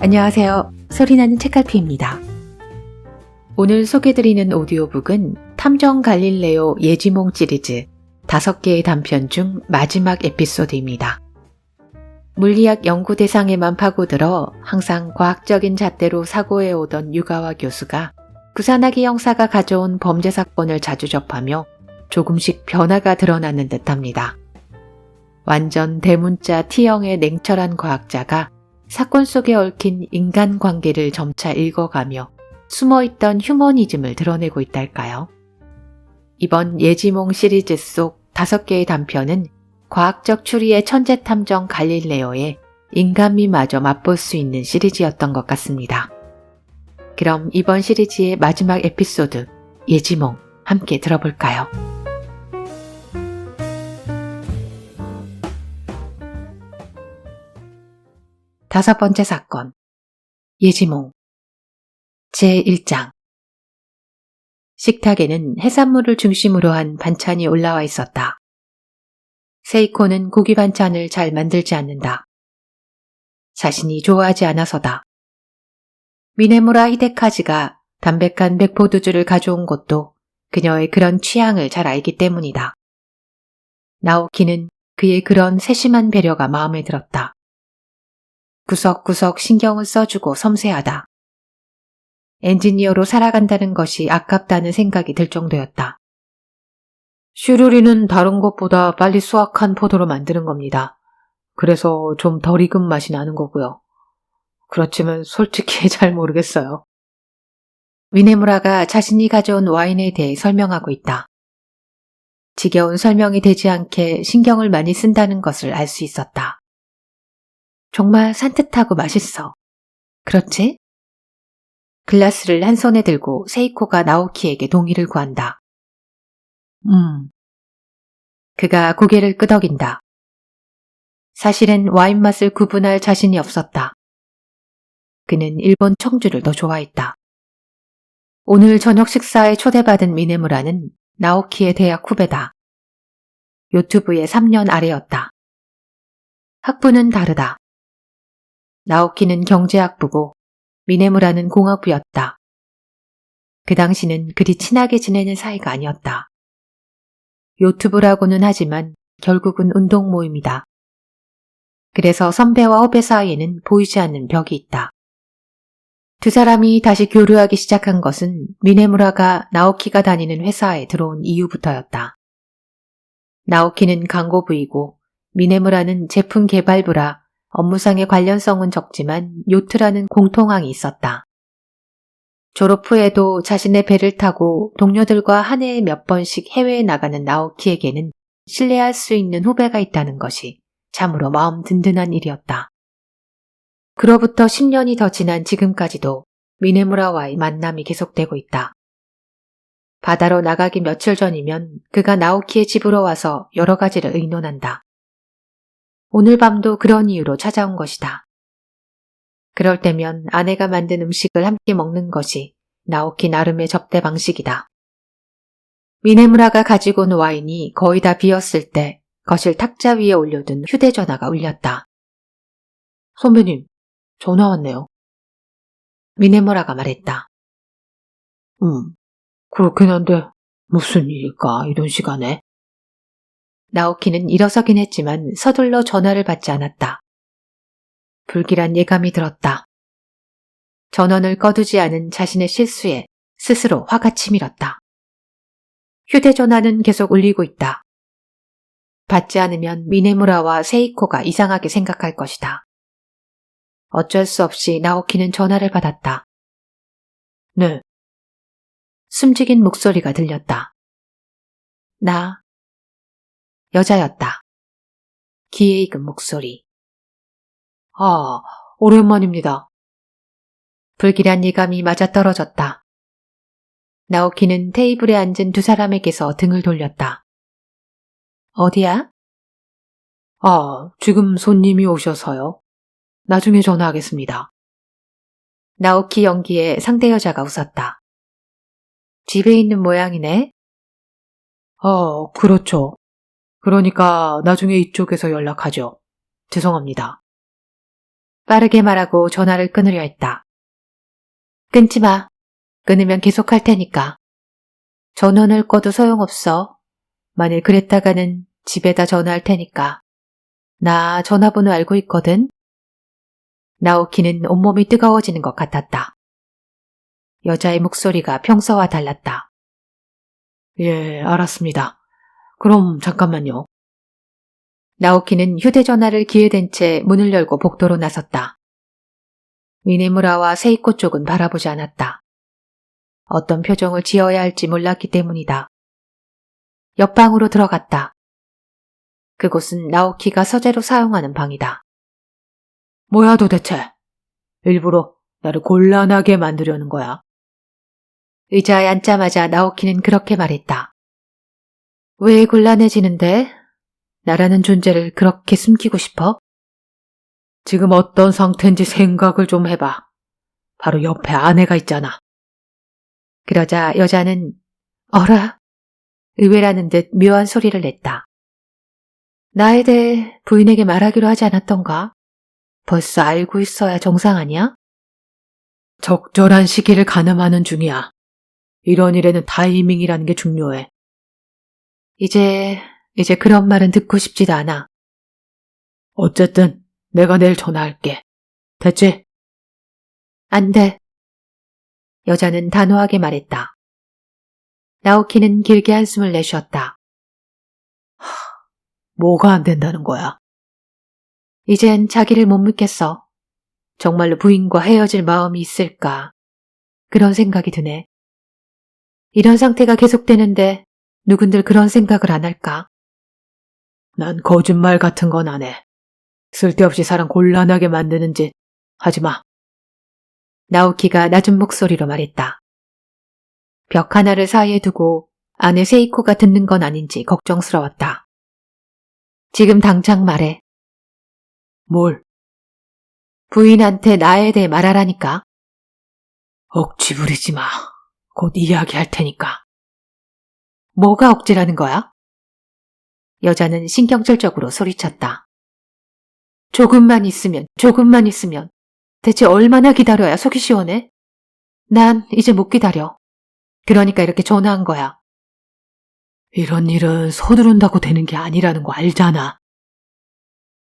안녕하세요. 소리나는 책갈피입니다. 오늘 소개드리는 오디오북은 탐정 갈릴레오 예지몽 시리즈 5개의 단편 중 마지막 에피소드입니다. 물리학 연구 대상에만 파고들어 항상 과학적인 잣대로 사고해오던 유가와 교수가 구산하기 형사가 가져온 범죄 사건을 자주 접하며 조금씩 변화가 드러나는 듯합니다. 완전 대문자 T형의 냉철한 과학자가 사건 속에 얽힌 인간관계를 점차 읽어가며 숨어있던 휴머니즘을 드러내고 있달까요? 이번 예지몽 시리즈 속 5개의 단편은 과학적 추리의 천재 탐정 갈릴레오의 인간미마저 맛볼 수 있는 시리즈였던 것 같습니다. 그럼 이번 시리즈의 마지막 에피소드 예지몽 함께 들어볼까요? 다섯 번째 사건 예지몽 제1장 식탁에는 해산물을 중심으로 한 반찬이 올라와 있었다. 세이코는 고기 반찬을 잘 만들지 않는다. 자신이 좋아하지 않아서다. 미네무라 히데카즈가 담백한 백포도주를 가져온 것도 그녀의 그런 취향을 잘 알기 때문이다. 나오키는 그의 그런 세심한 배려가 마음에 들었다. 구석구석 신경을 써주고 섬세하다. 엔지니어로 살아간다는 것이 아깝다는 생각이 들 정도였다. 슈루리는 다른 것보다 빨리 수확한 포도로 만드는 겁니다. 그래서 좀 덜 익은 맛이 나는 거고요. 그렇지만 솔직히 잘 모르겠어요. 미네무라가 자신이 가져온 와인에 대해 설명하고 있다. 지겨운 설명이 되지 않게 신경을 많이 쓴다는 것을 알 수 있었다. 정말 산뜻하고 맛있어. 그렇지? 글라스를 한 손에 들고 세이코가 나오키에게 동의를 구한다. 그가 고개를 끄덕인다. 사실은 와인 맛을 구분할 자신이 없었다. 그는 일본 청주를 더 좋아했다. 오늘 저녁 식사에 초대받은 미네무라는 나오키의 대학 후배다. 요트부의 3년 아래였다. 학부는 다르다. 나오키는 경제학부고 미네무라는 공학부였다. 그 당시는 그리 친하게 지내는 사이가 아니었다. 요트부라고는 하지만 결국은 운동 모임이다. 그래서 선배와 후배 사이에는 보이지 않는 벽이 있다. 두 사람이 다시 교류하기 시작한 것은 미네무라가 나오키가 다니는 회사에 들어온 이후부터였다. 나오키는 광고부이고 미네무라는 제품 개발부라 업무상의 관련성은 적지만 요트라는 공통항이 있었다. 졸업 후에도 자신의 배를 타고 동료들과 한 해에 몇 번씩 해외에 나가는 나오키에게는 신뢰할 수 있는 후배가 있다는 것이 참으로 마음 든든한 일이었다. 그로부터 10년이 더 지난 지금까지도 미네무라와의 만남이 계속되고 있다. 바다로 나가기 며칠 전이면 그가 나오키의 집으로 와서 여러 가지를 의논한다. 오늘 밤도 그런 이유로 찾아온 것이다. 그럴 때면 아내가 만든 음식을 함께 먹는 것이 나오키 나름의 접대 방식이다. 미네무라가 가지고 온 와인이 거의 다 비었을 때 거실 탁자 위에 올려둔 휴대전화가 울렸다. 선배님, 전화 왔네요. 미네무라가 말했다. 그렇긴 한데 무슨 일일까 이런 시간에? 나오키는 일어서긴 했지만 서둘러 전화를 받지 않았다. 불길한 예감이 들었다. 전원을 꺼두지 않은 자신의 실수에 스스로 화가 치밀었다. 휴대전화는 계속 울리고 있다. 받지 않으면 미네무라와 세이코가 이상하게 생각할 것이다. 어쩔 수 없이 나오키는 전화를 받았다. 네. 숨죽인 목소리가 들렸다. 나. 여자였다. 귀에 익은 목소리. 아, 오랜만입니다. 불길한 예감이 맞아떨어졌다. 나오키는 테이블에 앉은 두 사람에게서 등을 돌렸다. 어디야? 지금 손님이 오셔서요. 나중에 전화하겠습니다. 나오키 연기에 상대 여자가 웃었다. 집에 있는 모양이네? 그렇죠. 그러니까 나중에 이쪽에서 연락하죠. 죄송합니다. 빠르게 말하고 전화를 끊으려 했다. 끊지 마. 끊으면 계속할 테니까. 전원을 꺼도 소용없어. 만일 그랬다가는 집에다 전화할 테니까. 나 전화번호 알고 있거든. 나오키는 온몸이 뜨거워지는 것 같았다. 여자의 목소리가 평소와 달랐다. 예, 알았습니다. 그럼 잠깐만요. 나오키는 휴대전화를 귀에 댄 채 문을 열고 복도로 나섰다. 미네무라와 세이코 쪽은 바라보지 않았다. 어떤 표정을 지어야 할지 몰랐기 때문이다. 옆방으로 들어갔다. 그곳은 나오키가 서재로 사용하는 방이다. 뭐야 도대체? 일부러 나를 곤란하게 만들려는 거야. 의자에 앉자마자 나오키는 그렇게 말했다. 왜 곤란해지는데? 나라는 존재를 그렇게 숨기고 싶어? 지금 어떤 상태인지 생각을 좀 해봐. 바로 옆에 아내가 있잖아. 그러자 여자는 어라? 의외라는 듯 묘한 소리를 냈다. 나에 대해 부인에게 말하기로 하지 않았던가? 벌써 알고 있어야 정상 아니야? 적절한 시기를 가늠하는 중이야. 이런 일에는 타이밍이라는 게 중요해. 이제 그런 말은 듣고 싶지도 않아. 어쨌든 내가 내일 전화할게. 됐지? 안 돼. 여자는 단호하게 말했다. 나오키는 길게 한숨을 내쉬었다. 뭐가 안 된다는 거야? 이젠 자기를 못 믿겠어. 정말로 부인과 헤어질 마음이 있을까? 그런 생각이 드네. 이런 상태가 계속되는데 누군들 그런 생각을 안 할까? 난 거짓말 같은 건 안 해. 쓸데없이 사람 곤란하게 만드는 짓 하지 마. 나오키가 낮은 목소리로 말했다. 벽 하나를 사이에 두고 아내 세이코가 듣는 건 아닌지 걱정스러웠다. 지금 당장 말해. 뭘? 부인한테 나에 대해 말하라니까. 억지 부리지 마. 곧 이야기할 테니까. 뭐가 억지라는 거야? 여자는 신경질적으로 소리쳤다. 조금만 있으면 대체 얼마나 기다려야 속이 시원해? 난 이제 못 기다려. 그러니까 이렇게 전화한 거야. 이런 일은 서두른다고 되는 게 아니라는 거 알잖아.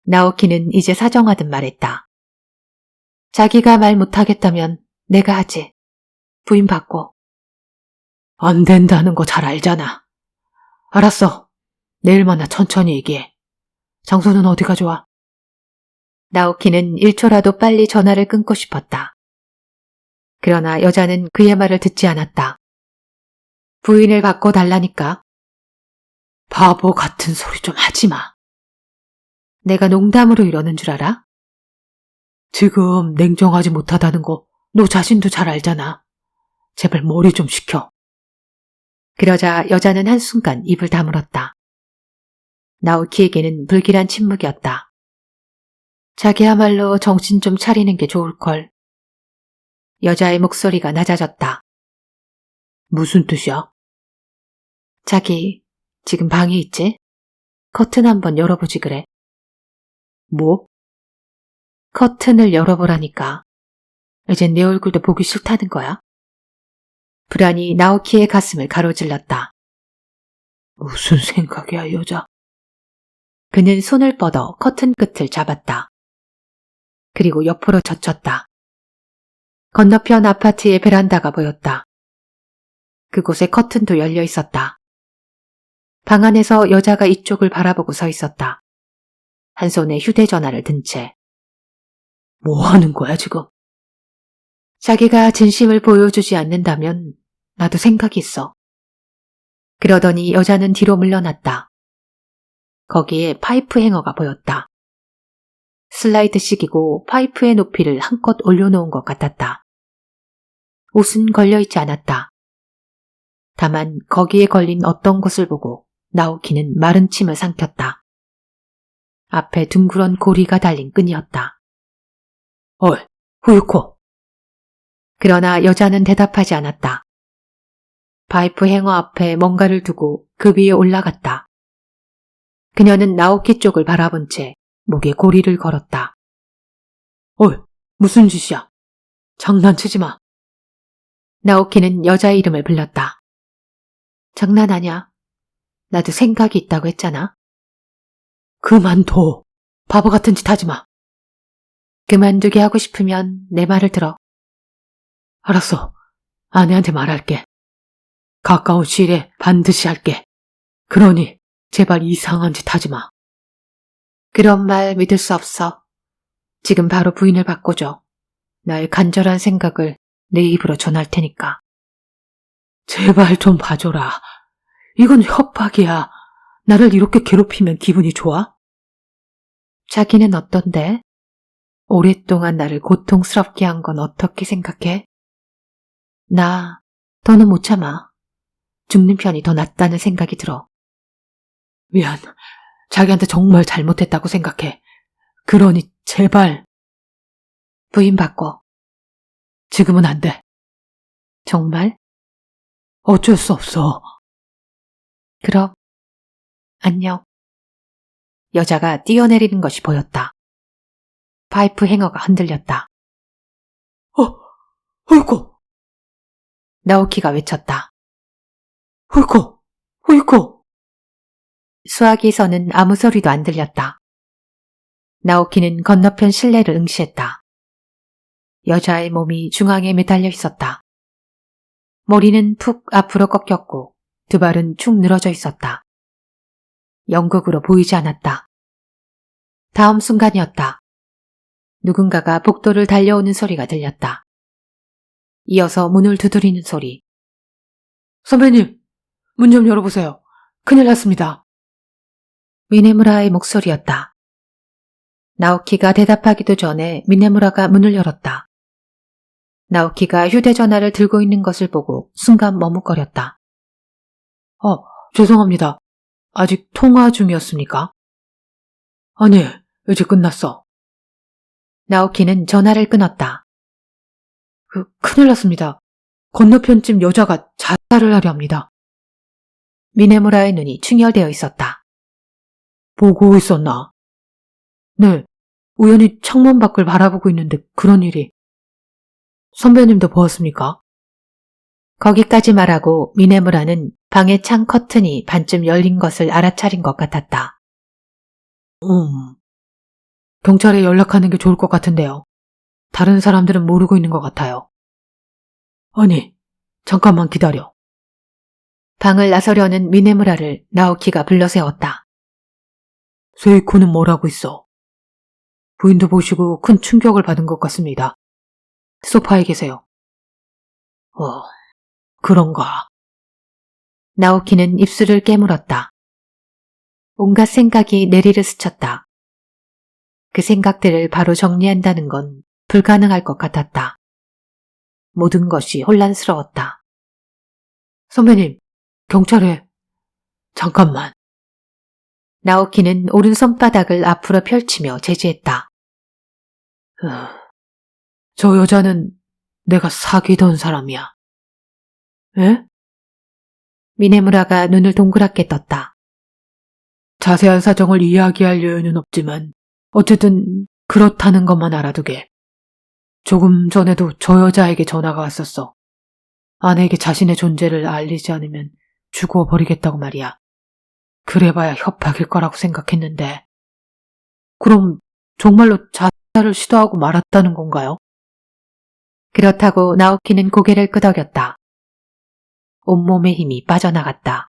나오키는 이제 사정하듯 말했다. 자기가 말 못하겠다면 내가 하지. 부인 받고. 안 된다는 거 잘 알잖아. 알았어. 내일 만나 천천히 얘기해. 장소는 어디가 좋아? 나오키는 1초라도 빨리 전화를 끊고 싶었다. 그러나 여자는 그의 말을 듣지 않았다. 부인을 바꿔달라니까. 바보 같은 소리 좀 하지 마. 내가 농담으로 이러는 줄 알아? 지금 냉정하지 못하다는 거 너 자신도 잘 알잖아. 제발 머리 좀 식혀. 그러자 여자는 한순간 입을 다물었다. 나오키에게는 불길한 침묵이었다. 자기야말로 정신 좀 차리는 게 좋을걸. 여자의 목소리가 낮아졌다. 무슨 뜻이야? 자기, 지금 방에 있지? 커튼 한번 열어보지 그래. 뭐? 커튼을 열어보라니까. 이젠 내 얼굴도 보기 싫다는 거야? 불안이 나오키의 가슴을 가로질렀다. 무슨 생각이야, 여자? 그는 손을 뻗어 커튼 끝을 잡았다. 그리고 옆으로 젖혔다. 건너편 아파트의 베란다가 보였다. 그곳에 커튼도 열려 있었다. 방 안에서 여자가 이쪽을 바라보고 서 있었다. 한 손에 휴대전화를 든 채. 뭐 하는 거야, 지금? 자기가 진심을 보여주지 않는다면 나도 생각이 있어. 그러더니 여자는 뒤로 물러났다. 거기에 파이프 행어가 보였다. 슬라이드식이고 파이프의 높이를 한껏 올려놓은 것 같았다. 옷은 걸려있지 않았다. 다만 거기에 걸린 어떤 것을 보고 나오키는 마른 침을 삼켰다. 앞에 둥그런 고리가 달린 끈이었다. 어이, 후유코. 그러나 여자는 대답하지 않았다. 파이프 행어 앞에 뭔가를 두고 그 위에 올라갔다. 그녀는 나오키 쪽을 바라본 채 목에 고리를 걸었다. 어이, 무슨 짓이야? 장난치지 마. 나오키는 여자 이름을 불렀다. 장난 아냐. 나도 생각이 있다고 했잖아. 그만둬. 바보 같은 짓 하지 마. 그만두게 하고 싶으면 내 말을 들어. 알았어. 아내한테 말할게. 가까운 시일에 반드시 할게. 그러니 제발 이상한 짓 하지 마. 그런 말 믿을 수 없어. 지금 바로 부인을 바꿔줘. 나의 간절한 생각을 내 입으로 전할 테니까. 제발 좀 봐줘라. 이건 협박이야. 나를 이렇게 괴롭히면 기분이 좋아? 자기는 어떤데? 오랫동안 나를 고통스럽게 한 건 어떻게 생각해? 나 더는 못 참아. 죽는 편이 더 낫다는 생각이 들어. 미안. 자기한테 정말 잘못했다고 생각해. 그러니 제발. 부인 바꿔. 지금은 안 돼. 정말? 어쩔 수 없어. 그럼 안녕. 여자가 뛰어내리는 것이 보였다. 파이프 행어가 흔들렸다. 어이구, 나오키가 외쳤다. 어이구. 수화기에서는 아무 소리도 안 들렸다. 나오키는 건너편 실내를 응시했다. 여자의 몸이 중앙에 매달려 있었다. 머리는 푹 앞으로 꺾였고 두 발은 축 늘어져 있었다. 영국으로 보이지 않았다. 다음 순간이었다. 누군가가 복도를 달려오는 소리가 들렸다. 이어서 문을 두드리는 소리. 선배님, 문 좀 열어보세요. 큰일 났습니다. 미네무라의 목소리였다. 나오키가 대답하기도 전에 미네무라가 문을 열었다. 나오키가 휴대전화를 들고 있는 것을 보고 순간 머뭇거렸다. 죄송합니다. 아직 통화 중이었습니까? 아니, 이제 끝났어. 나오키는 전화를 끊었다. 큰일 났습니다. 건너편 집 여자가 자살을 하려 합니다. 미네무라의 눈이 충혈되어 있었다. 보고 있었나? 네, 우연히 창문 밖을 바라보고 있는데 그런 일이. 선배님도 보았습니까? 거기까지 말하고 미네무라는 방의 창 커튼이 반쯤 열린 것을 알아차린 것 같았다. 경찰에 연락하는 게 좋을 것 같은데요. 다른 사람들은 모르고 있는 것 같아요. 아니, 잠깐만 기다려. 방을 나서려는 미네무라를 나오키가 불러세웠다. 세이코는 뭐라고 있어? 부인도 보시고 큰 충격을 받은 것 같습니다. 소파에 계세요. 그런가. 나오키는 입술을 깨물었다. 온갖 생각이 내리를 스쳤다. 그 생각들을 바로 정리한다는 건 불가능할 것 같았다. 모든 것이 혼란스러웠다. 선배님, 경찰에. 잠깐만. 나오키는 오른손바닥을 앞으로 펼치며 제지했다. 저 여자는 내가 사귀던 사람이야. 에? 미네무라가 눈을 동그랗게 떴다. 자세한 사정을 이야기할 여유는 없지만 어쨌든 그렇다는 것만 알아두게. 조금 전에도 저 여자에게 전화가 왔었어. 아내에게 자신의 존재를 알리지 않으면 죽어버리겠다고 말이야. 그래봐야 협박일 거라고 생각했는데. 그럼 정말로 자살을 시도하고 말았다는 건가요? 그렇다고 나오키는 고개를 끄덕였다. 온몸의 힘이 빠져나갔다.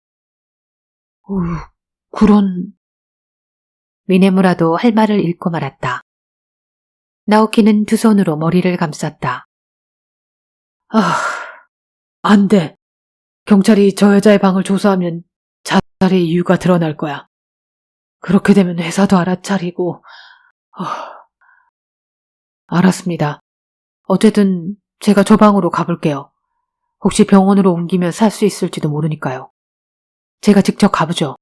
그런... 미네무라도 할 말을 잃고 말았다. 나오키는 두 손으로 머리를 감쌌다. 안 돼. 경찰이 저 여자의 방을 조사하면 자살의 이유가 드러날 거야. 그렇게 되면 회사도 알아차리고... 알았습니다. 어쨌든 제가 저 방으로 가볼게요. 혹시 병원으로 옮기면 살 수 있을지도 모르니까요. 제가 직접 가보죠.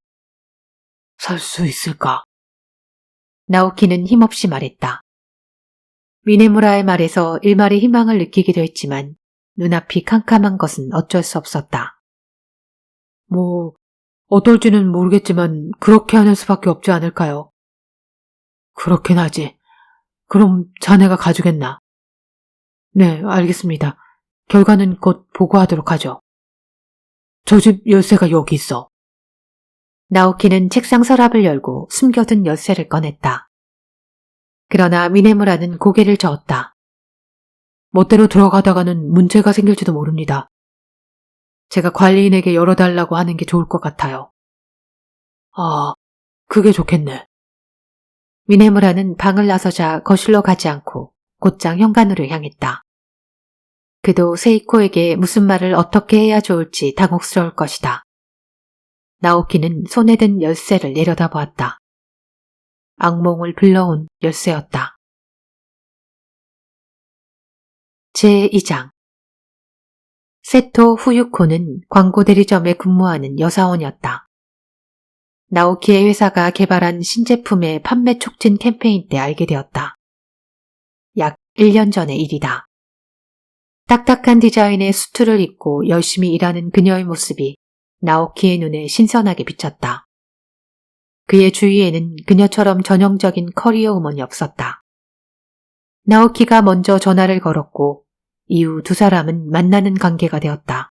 살 수 있을까? 나오키는 힘없이 말했다. 미네무라의 말에서 일말의 희망을 느끼기도 했지만 눈앞이 캄캄한 것은 어쩔 수 없었다. 어떨지는 모르겠지만 그렇게 하는 수밖에 없지 않을까요? 그렇긴 하지. 그럼 자네가 가주겠나? 네, 알겠습니다. 결과는 곧 보고하도록 하죠. 저 집 열쇠가 여기 있어. 나오키는 책상 서랍을 열고 숨겨둔 열쇠를 꺼냈다. 그러나 미네무라는 고개를 저었다. 멋대로 들어가다가는 문제가 생길지도 모릅니다. 제가 관리인에게 열어달라고 하는 게 좋을 것 같아요. 아, 그게 좋겠네. 미네무라는 방을 나서자 거실로 가지 않고 곧장 현관으로 향했다. 그도 세이코에게 무슨 말을 어떻게 해야 좋을지 당혹스러울 것이다. 나오키는 손에 든 열쇠를 내려다보았다. 악몽을 불러온 열쇠였다. 제2장 세토 후유코는 광고 대리점에 근무하는 여사원이었다. 나오키의 회사가 개발한 신제품의 판매 촉진 캠페인 때 알게 되었다. 약 1년 전의 일이다. 딱딱한 디자인의 수트를 입고 열심히 일하는 그녀의 모습이 나오키의 눈에 신선하게 비쳤다. 그의 주위에는 그녀처럼 전형적인 커리어 우먼이 없었다. 나오키가 먼저 전화를 걸었고 이후 두 사람은 만나는 관계가 되었다.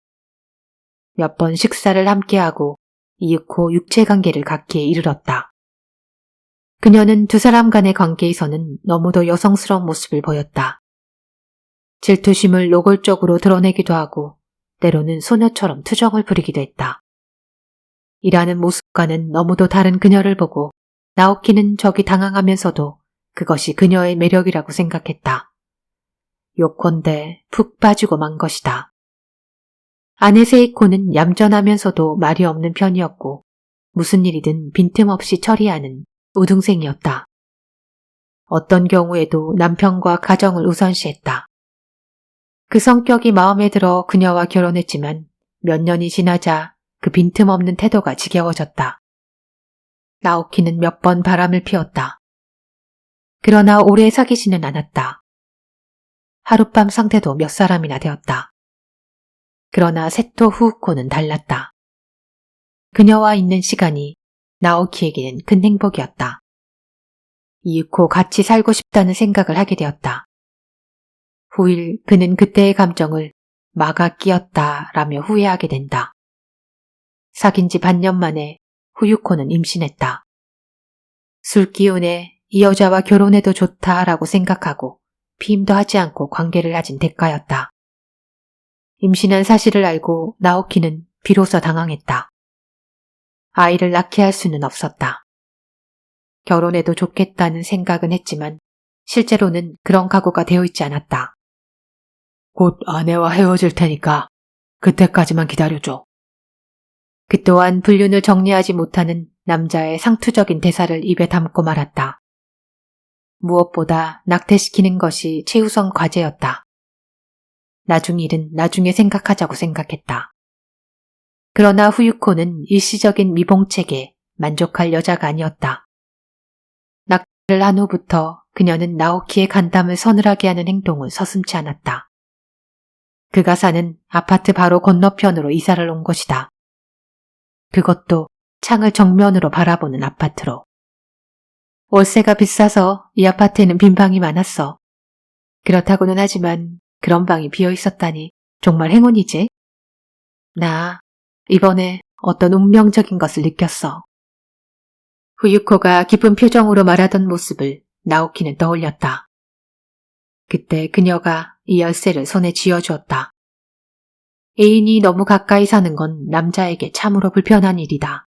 몇 번 식사를 함께하고 이윽고 육체관계를 갖기에 이르렀다. 그녀는 두 사람 간의 관계에서는 너무도 여성스러운 모습을 보였다. 질투심을 노골적으로 드러내기도 하고 때로는 소녀처럼 투정을 부리기도 했다. 일하는 모습과는 너무도 다른 그녀를 보고 나오키는 적이 당황하면서도 그것이 그녀의 매력이라고 생각했다. 요컨대 푹 빠지고 만 것이다. 아내 세이코는 얌전하면서도 말이 없는 편이었고 무슨 일이든 빈틈없이 처리하는 우등생이었다. 어떤 경우에도 남편과 가정을 우선시했다. 그 성격이 마음에 들어 그녀와 결혼했지만 몇 년이 지나자 그 빈틈없는 태도가 지겨워졌다. 나오키는 몇 번 바람을 피웠다. 그러나 오래 사귀지는 않았다. 하룻밤 상태도 몇 사람이나 되었다. 그러나 세토 후우코는 달랐다. 그녀와 있는 시간이 나오키에게는 큰 행복이었다. 이윽고 같이 살고 싶다는 생각을 하게 되었다. 후일 그는 그때의 감정을 막아 끼었다라며 후회하게 된다. 사귄 지 반년 만에 후유코는 임신했다. 술 기운에 이 여자와 결혼해도 좋다라고 생각하고 피임도 하지 않고 관계를 가진 대가였다. 임신한 사실을 알고 나오키는 비로소 당황했다. 아이를 낳게 할 수는 없었다. 결혼해도 좋겠다는 생각은 했지만 실제로는 그런 각오가 되어 있지 않았다. 곧 아내와 헤어질 테니까 그때까지만 기다려줘. 그 또한 불륜을 정리하지 못하는 남자의 상투적인 대사를 입에 담고 말았다. 무엇보다 낙태시키는 것이 최우선 과제였다. 나중 일은 나중에 생각하자고 생각했다. 그러나 후유코는 일시적인 미봉책에 만족할 여자가 아니었다. 낙태를 한 후부터 그녀는 나오키의 간담을 서늘하게 하는 행동을 서슴지 않았다. 그가 사는 아파트 바로 건너편으로 이사를 온 것이다. 그것도 창을 정면으로 바라보는 아파트로. 월세가 비싸서 이 아파트에는 빈 방이 많았어. 그렇다고는 하지만 그런 방이 비어 있었다니 정말 행운이지. 나 이번에 어떤 운명적인 것을 느꼈어. 후유코가 기쁜 표정으로 말하던 모습을 나오키는 떠올렸다. 그때 그녀가 이 열쇠를 손에 쥐어주었다. 애인이 너무 가까이 사는 건 남자에게 참으로 불편한 일이다.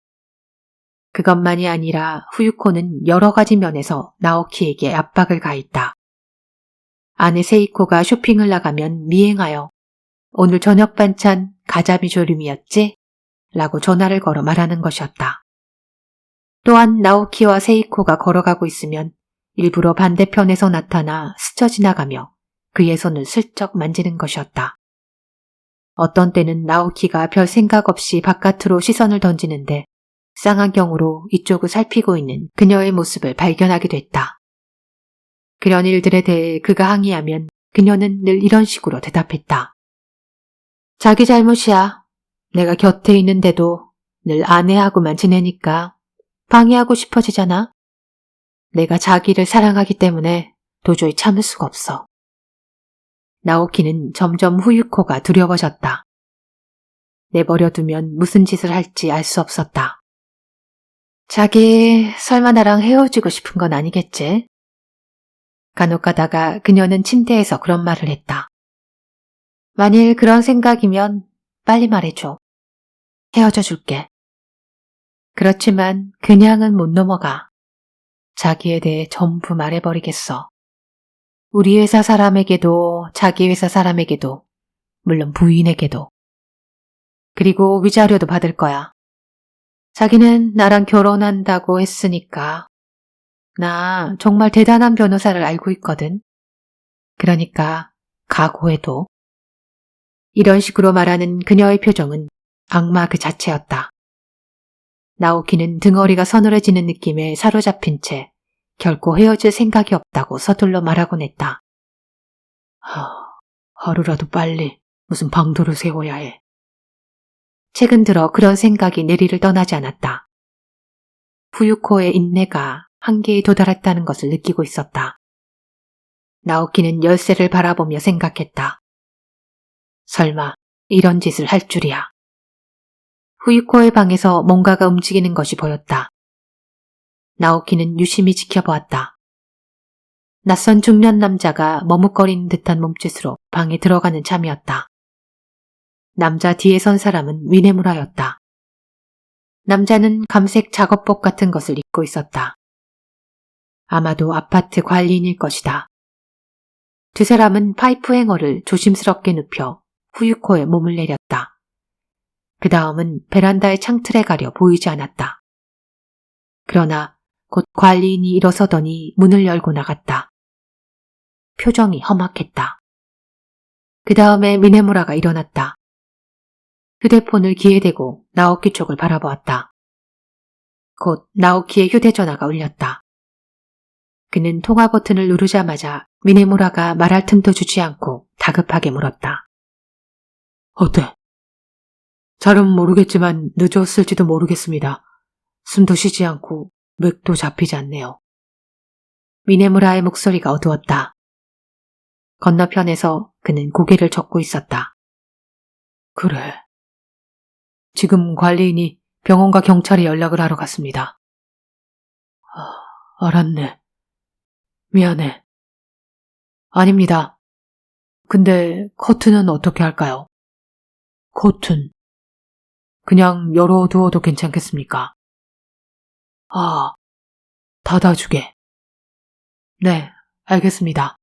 그것만이 아니라 후유코는 여러 가지 면에서 나오키에게 압박을 가했다. 아내 세이코가 쇼핑을 나가면 미행하여 오늘 저녁 반찬 가자미 조림이었지? 라고 전화를 걸어 말하는 것이었다. 또한 나오키와 세이코가 걸어가고 있으면 일부러 반대편에서 나타나 스쳐 지나가며 그의 손을 슬쩍 만지는 것이었다. 어떤 때는 나오키가 별 생각 없이 바깥으로 시선을 던지는데 쌍안경으로 이쪽을 살피고 있는 그녀의 모습을 발견하기도 했다. 그런 일들에 대해 그가 항의하면 그녀는 늘 이런 식으로 대답했다. 자기 잘못이야. 내가 곁에 있는데도 늘 아내하고만 지내니까 방해하고 싶어지잖아. 내가 자기를 사랑하기 때문에 도저히 참을 수가 없어. 나오키는 점점 후유코가 두려워졌다. 내버려두면 무슨 짓을 할지 알 수 없었다. 자기 설마 나랑 헤어지고 싶은 건 아니겠지? 간혹 가다가 그녀는 침대에서 그런 말을 했다. 만일 그런 생각이면 빨리 말해줘. 헤어져 줄게. 그렇지만 그냥은 못 넘어가. 자기에 대해 전부 말해버리겠어. 우리 회사 사람에게도 자기 회사 사람에게도 물론 부인에게도. 그리고 위자료도 받을 거야. 자기는 나랑 결혼한다고 했으니까. 나 정말 대단한 변호사를 알고 있거든. 그러니까 각오해도. 이런 식으로 말하는 그녀의 표정은 악마 그 자체였다. 나오키는 등허리가 서늘해지는 느낌에 사로잡힌 채 결코 헤어질 생각이 없다고 서둘러 말하곤 했다. 하루라도 빨리 무슨 방도를 세워야 해. 최근 들어 그런 생각이 내리를 떠나지 않았다. 후유코의 인내가 한계에 도달했다는 것을 느끼고 있었다. 나오키는 열쇠를 바라보며 생각했다. 설마 이런 짓을 할 줄이야. 후유코의 방에서 뭔가가 움직이는 것이 보였다. 나오키는 유심히 지켜보았다. 낯선 중년 남자가 머뭇거리는 듯한 몸짓으로 방에 들어가는 참이었다. 남자 뒤에 선 사람은 미네무라였다. 남자는 감색 작업복 같은 것을 입고 있었다. 아마도 아파트 관리인일 것이다. 두 사람은 파이프 행어를 조심스럽게 눕혀 후유코의 몸을 내렸다. 그 다음은 베란다의 창틀에 가려 보이지 않았다. 그러나 곧 관리인이 일어서더니 문을 열고 나갔다. 표정이 험악했다. 그 다음에 미네무라가 일어났다. 휴대폰을 귀에 대고 나오키 쪽을 바라보았다. 곧 나오키의 휴대전화가 울렸다. 그는 통화 버튼을 누르자마자 미네무라가 말할 틈도 주지 않고 다급하게 물었다. 어때? 잘은 모르겠지만 늦었을지도 모르겠습니다. 숨도 쉬지 않고 맥도 잡히지 않네요. 미네무라의 목소리가 어두웠다. 건너편에서 그는 고개를 젓고 있었다. 그래. 지금 관리인이 병원과 경찰에 연락을 하러 갔습니다. 알았네. 미안해. 아닙니다. 근데 커튼은 어떻게 할까요? 커튼. 그냥 열어두어도 괜찮겠습니까? 닫아주게. 네, 알겠습니다.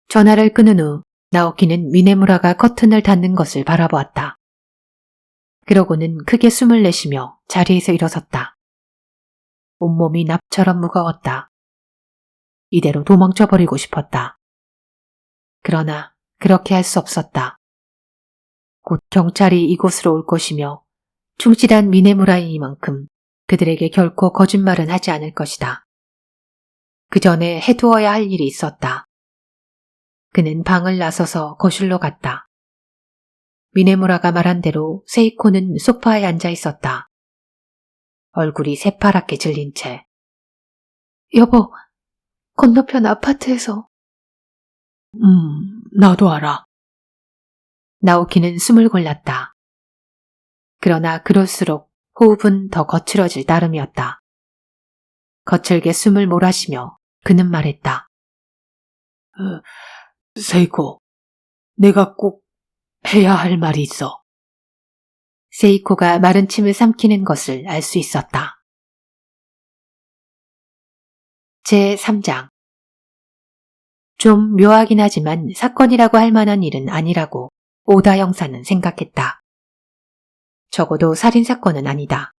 전화를 끊은 후 나오키는 미네무라가 커튼을 닫는 것을 바라보았다. 그러고는 크게 숨을 내쉬며 자리에서 일어섰다. 온몸이 납처럼 무거웠다. 이대로 도망쳐버리고 싶었다. 그러나 그렇게 할 수 없었다. 곧 경찰이 이곳으로 올 것이며 충실한 미네무라이니만큼 그들에게 결코 거짓말은 하지 않을 것이다. 그 전에 해두어야 할 일이 있었다. 그는 방을 나서서 거실로 갔다. 미네무라가 말한 대로 세이코는 소파에 앉아 있었다. 얼굴이 새파랗게 질린 채. 여보, 건너편 아파트에서. 나도 알아. 나오키는 숨을 골랐다. 그러나 그럴수록 호흡은 더 거칠어질 따름이었다. 거칠게 숨을 몰아쉬며 그는 말했다. 세이코, 내가 꼭 해야 할 말이 있어. 세이코가 마른 침을 삼키는 것을 알 수 있었다. 제3장. 좀 묘하긴 하지만 사건이라고 할 만한 일은 아니라고 오다 형사는 생각했다. 적어도 살인사건은 아니다.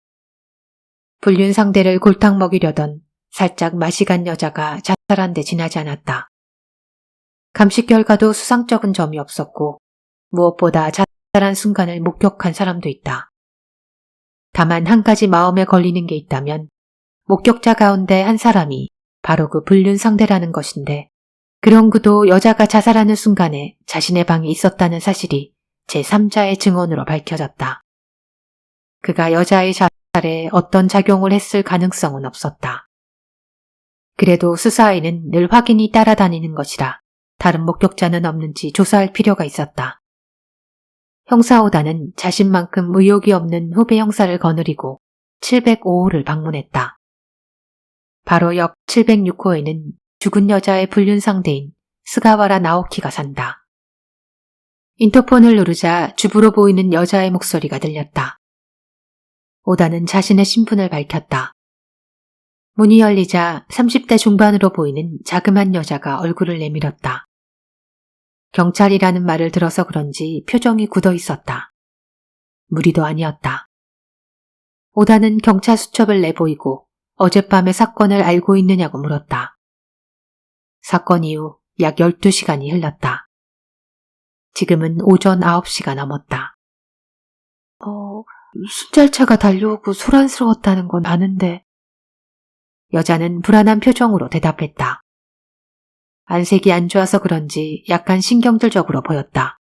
불륜 상대를 골탕 먹이려던 살짝 맛이 간 여자가 자살한 데 지나지 않았다. 감식 결과도 수상쩍은 점이 없었고 무엇보다 자살한 순간을 목격한 사람도 있다. 다만 한 가지 마음에 걸리는 게 있다면 목격자 가운데 한 사람이 바로 그 불륜 상대라는 것인데 그런 그도 여자가 자살하는 순간에 자신의 방에 있었다는 사실이 제3자의 증언으로 밝혀졌다. 그가 여자의 자살에 어떤 작용을 했을 가능성은 없었다. 그래도 수사에는 늘 확인이 따라다니는 것이라 다른 목격자는 없는지 조사할 필요가 있었다. 형사 오다는 자신만큼 의욕이 없는 후배 형사를 거느리고 705호를 방문했다. 바로 옆 706호에는 죽은 여자의 불륜 상대인 스가와라 나오키가 산다. 인터폰을 누르자 주부로 보이는 여자의 목소리가 들렸다. 오다는 자신의 신분을 밝혔다. 문이 열리자 30대 중반으로 보이는 자그만 여자가 얼굴을 내밀었다. 경찰이라는 말을 들어서 그런지 표정이 굳어 있었다. 무리도 아니었다. 오다는 경찰 수첩을 내보이고 어젯밤의 사건을 알고 있느냐고 물었다. 사건 이후 약 12시간이 흘렀다. 지금은 오전 9시가 넘었다. 순찰차가 달려오고 소란스러웠다는 건 아는데. 여자는 불안한 표정으로 대답했다. 안색이 안 좋아서 그런지 약간 신경질적으로 보였다.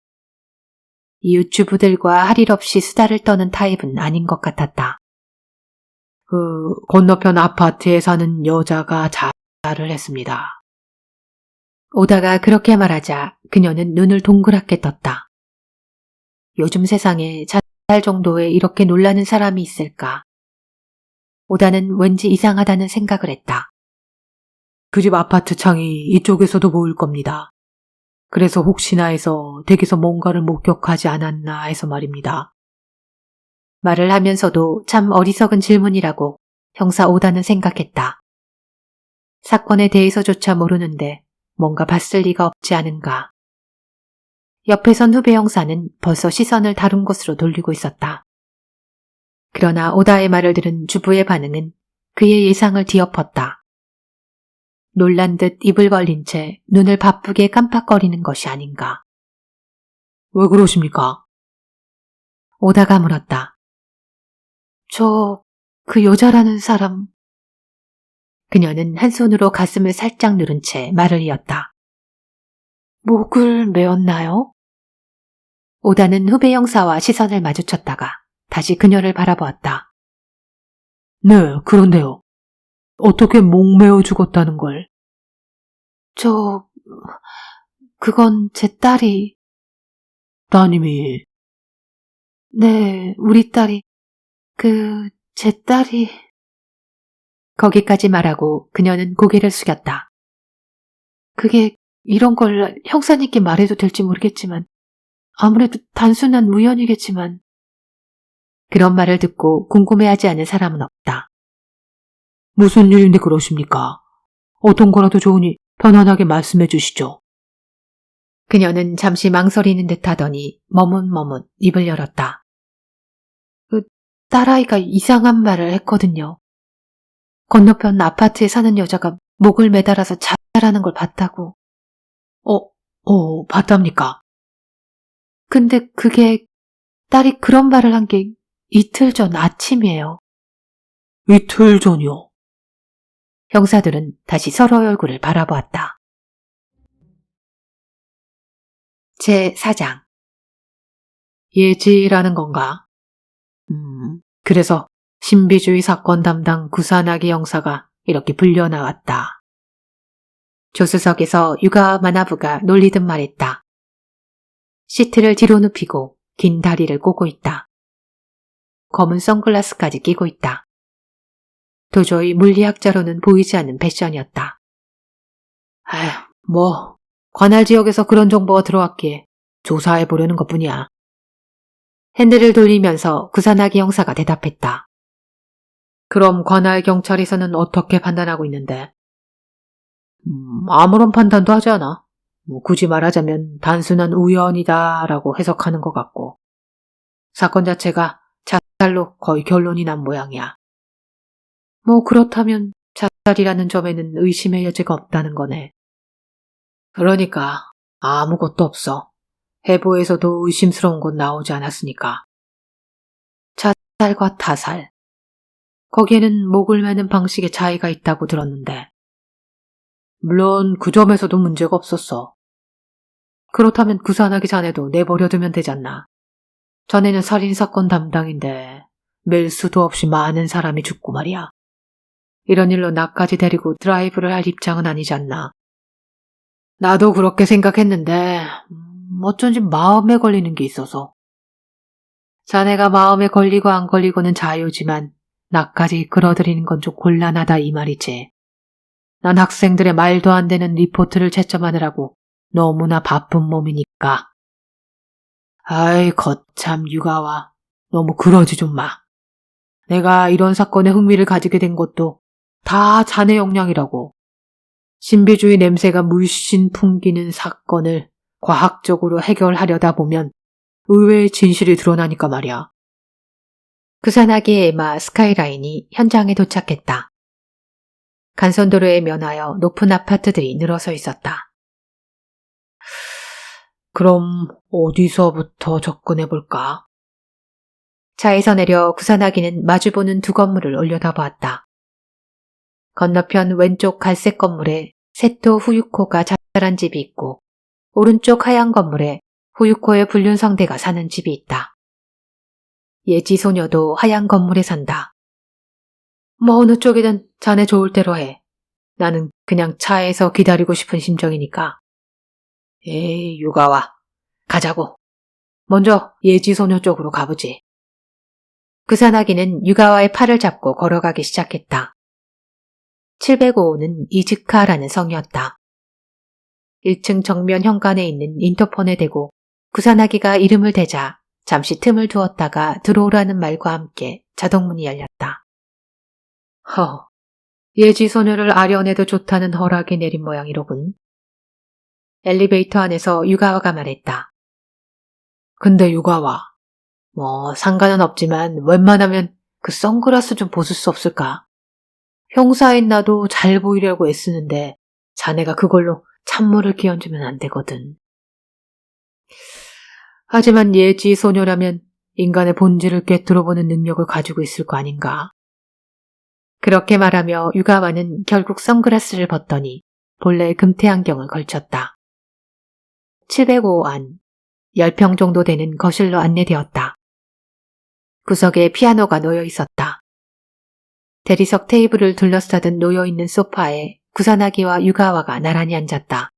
이웃 주부들과 할 일 없이 수다를 떠는 타입은 아닌 것 같았다. 건너편 아파트에 사는 여자가 자살을 했습니다. 오다가 그렇게 말하자 그녀는 눈을 동그랗게 떴다. 요즘 세상에 자살 정도에 이렇게 놀라는 사람이 있을까? 오다는 왠지 이상하다는 생각을 했다. 그 집 아파트 창이 이쪽에서도 보일 겁니다. 그래서 혹시나 해서 댁에서 뭔가를 목격하지 않았나 해서 말입니다. 말을 하면서도 참 어리석은 질문이라고 형사 오다는 생각했다. 사건에 대해서조차 모르는데 뭔가 봤을 리가 없지 않은가. 옆에 선 후배 형사는 벌써 시선을 다른 곳으로 돌리고 있었다. 그러나 오다의 말을 들은 주부의 반응은 그의 예상을 뒤엎었다. 놀란 듯 입을 벌린 채 눈을 바쁘게 깜빡거리는 것이 아닌가. 왜 그러십니까? 오다가 물었다. 그 여자라는 사람. 그녀는 한 손으로 가슴을 살짝 누른 채 말을 이었다. 목을 메었나요? 오다는 후배 형사와 시선을 마주쳤다가 다시 그녀를 바라보았다. 네, 그런데요. 어떻게 목 메어 죽었다는 걸? 그건 제 딸이. 따님이? 네, 우리 딸이. 제 딸이. 거기까지 말하고 그녀는 고개를 숙였다. 그게 이런 걸 형사님께 말해도 될지 모르겠지만 아무래도 단순한 우연이겠지만. 그런 말을 듣고 궁금해하지 않은 사람은 없다. 무슨 일인데 그러십니까? 어떤 거라도 좋으니 편안하게 말씀해 주시죠. 그녀는 잠시 망설이는 듯 하더니 머뭇머뭇 입을 열었다. 딸아이가 이상한 말을 했거든요. 건너편 아파트에 사는 여자가 목을 매달아서 자살하는 걸 봤다고. 봤답니까? 근데 그게 딸이 그런 말을 한 게 이틀 전 아침이에요. 이틀 전이요? 형사들은 다시 서로의 얼굴을 바라보았다. 제4장. 예지라는 건가? 그래서 신비주의 사건 담당 구산하기 형사가 이렇게 불려나왔다. 조수석에서 육아 마나부가 놀리듯 말했다. 시트를 뒤로 눕히고 긴 다리를 꼬고 있다. 검은 선글라스까지 끼고 있다. 도저히 물리학자로는 보이지 않는 패션이었다. 관할 지역에서 그런 정보가 들어왔기에 조사해보려는 것뿐이야. 핸들을 돌리면서 구산하기 형사가 대답했다. 그럼 관할 경찰에서는 어떻게 판단하고 있는데? 아무런 판단도 하지 않아. 굳이 말하자면 단순한 우연이다라고 해석하는 것 같고. 사건 자체가 자살로 거의 결론이 난 모양이야. 그렇다면 자살이라는 점에는 의심의 여지가 없다는 거네. 그러니까 아무것도 없어. 해부에서도 의심스러운 건 나오지 않았으니까. 자살과 타살. 거기에는 목을 매는 방식에 차이가 있다고 들었는데. 물론 그 점에서도 문제가 없었어. 그렇다면 구산하기 전에도 내버려두면 되잖나. 전에는 살인사건 담당인데 매일 수도 없이 많은 사람이 죽고 말이야. 이런 일로 나까지 데리고 드라이브를 할 입장은 아니지 않나. 나도 그렇게 생각했는데 어쩐지 마음에 걸리는 게 있어서. 자네가 마음에 걸리고 안 걸리고는 자유지만 나까지 끌어들이는 건 좀 곤란하다 이 말이지. 난 학생들의 말도 안 되는 리포트를 채점하느라고 너무나 바쁜 몸이니까. 아이 거참 유가와 너무 그러지 좀 마. 내가 이런 사건에 흥미를 가지게 된 것도 다 자네 역량이라고. 신비주의 냄새가 물씬 풍기는 사건을 과학적으로 해결하려다 보면 의외의 진실이 드러나니까 말이야. 구산하기의 에마 스카이라인이 현장에 도착했다. 간선도로에 면하여 높은 아파트들이 늘어서 있었다. 그럼 어디서부터 접근해볼까? 차에서 내려 구산하기는 마주보는 두 건물을 올려다보았다. 건너편 왼쪽 갈색 건물에 세토 후유코가 자잘한 집이 있고 오른쪽 하얀 건물에 후유코의 불륜상대가 사는 집이 있다. 예지 소녀도 하얀 건물에 산다. 뭐 어느 쪽이든 자네 좋을 대로 해. 나는 그냥 차에서 기다리고 싶은 심정이니까. 에이 유가와 가자고. 먼저 예지 소녀 쪽으로 가보지. 구산하기는 유가와의 팔을 잡고 걸어가기 시작했다. 705호는 이즈카라는 성이었다. 1층 정면 현관에 있는 인터폰에 대고 구산하기가 이름을 대자 잠시 틈을 두었다가 들어오라는 말과 함께 자동문이 열렸다. 예지 소녀를 아련해도 좋다는 허락이 내린 모양이로군. 엘리베이터 안에서 유가와가 말했다. 근데 유가와, 상관은 없지만 웬만하면 그 선글라스 좀 벗을 수 없을까? 형사인 나도 잘 보이려고 애쓰는데 자네가 그걸로 찬물을 끼얹으면 안 되거든. 하지만 예지 소녀라면 인간의 본질을 꿰뚫어보는 능력을 가지고 있을 거 아닌가. 그렇게 말하며 유가와는 결국 선글라스를 벗더니 본래 금태 안경을 걸쳤다. 705호 안, 10평 정도 되는 거실로 안내되었다. 구석에 피아노가 놓여 있었다. 대리석 테이블을 둘러싸듯 놓여있는 소파에 구산하기와 유가와가 나란히 앉았다.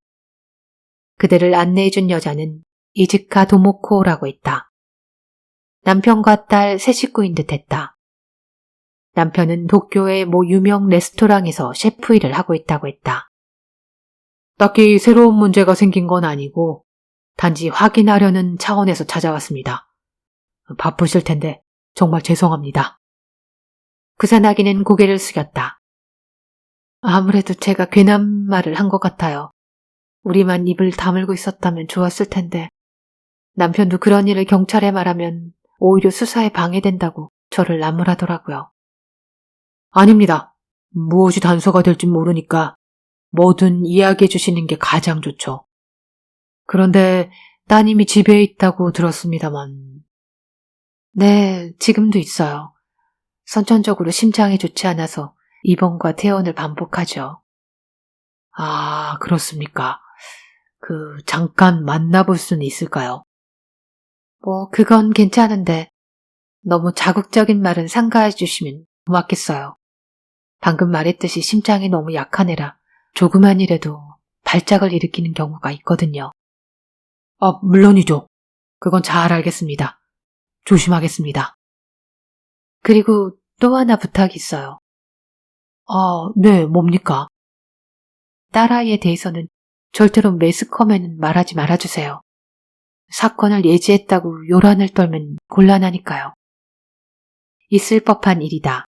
그들을 안내해준 여자는 이즈카 도모코라고 했다. 남편과 딸 세 식구인 듯했다. 남편은 도쿄의 모 유명 레스토랑에서 셰프 일을 하고 있다고 했다. 딱히 새로운 문제가 생긴 건 아니고 단지 확인하려는 차원에서 찾아왔습니다. 바쁘실 텐데 정말 죄송합니다. 구산하기는 고개를 숙였다. 아무래도 제가 괜한 말을 한 것 같아요. 우리만 입을 다물고 있었다면 좋았을 텐데 남편도 그런 일을 경찰에 말하면 오히려 수사에 방해된다고 저를 나무라더라고요. 아닙니다. 무엇이 단서가 될지 모르니까 뭐든 이야기해 주시는 게 가장 좋죠. 그런데 따님이 집에 있다고 들었습니다만. 네, 지금도 있어요. 선천적으로 심장이 좋지 않아서 입원과 퇴원을 반복하죠. 아, 그렇습니까? 잠깐 만나볼 수는 있을까요? 그건 괜찮은데 너무 자극적인 말은 삼가해 주시면 고맙겠어요. 방금 말했듯이 심장이 너무 약한 애라 조그만 일에도 발작을 일으키는 경우가 있거든요. 물론이죠. 그건 잘 알겠습니다. 조심하겠습니다. 그리고 또 하나 부탁이 있어요. 네, 뭡니까? 딸아이에 대해서는 절대로 매스컴에는 말하지 말아주세요. 사건을 예지했다고 요란을 떨면 곤란하니까요. 있을 법한 일이다.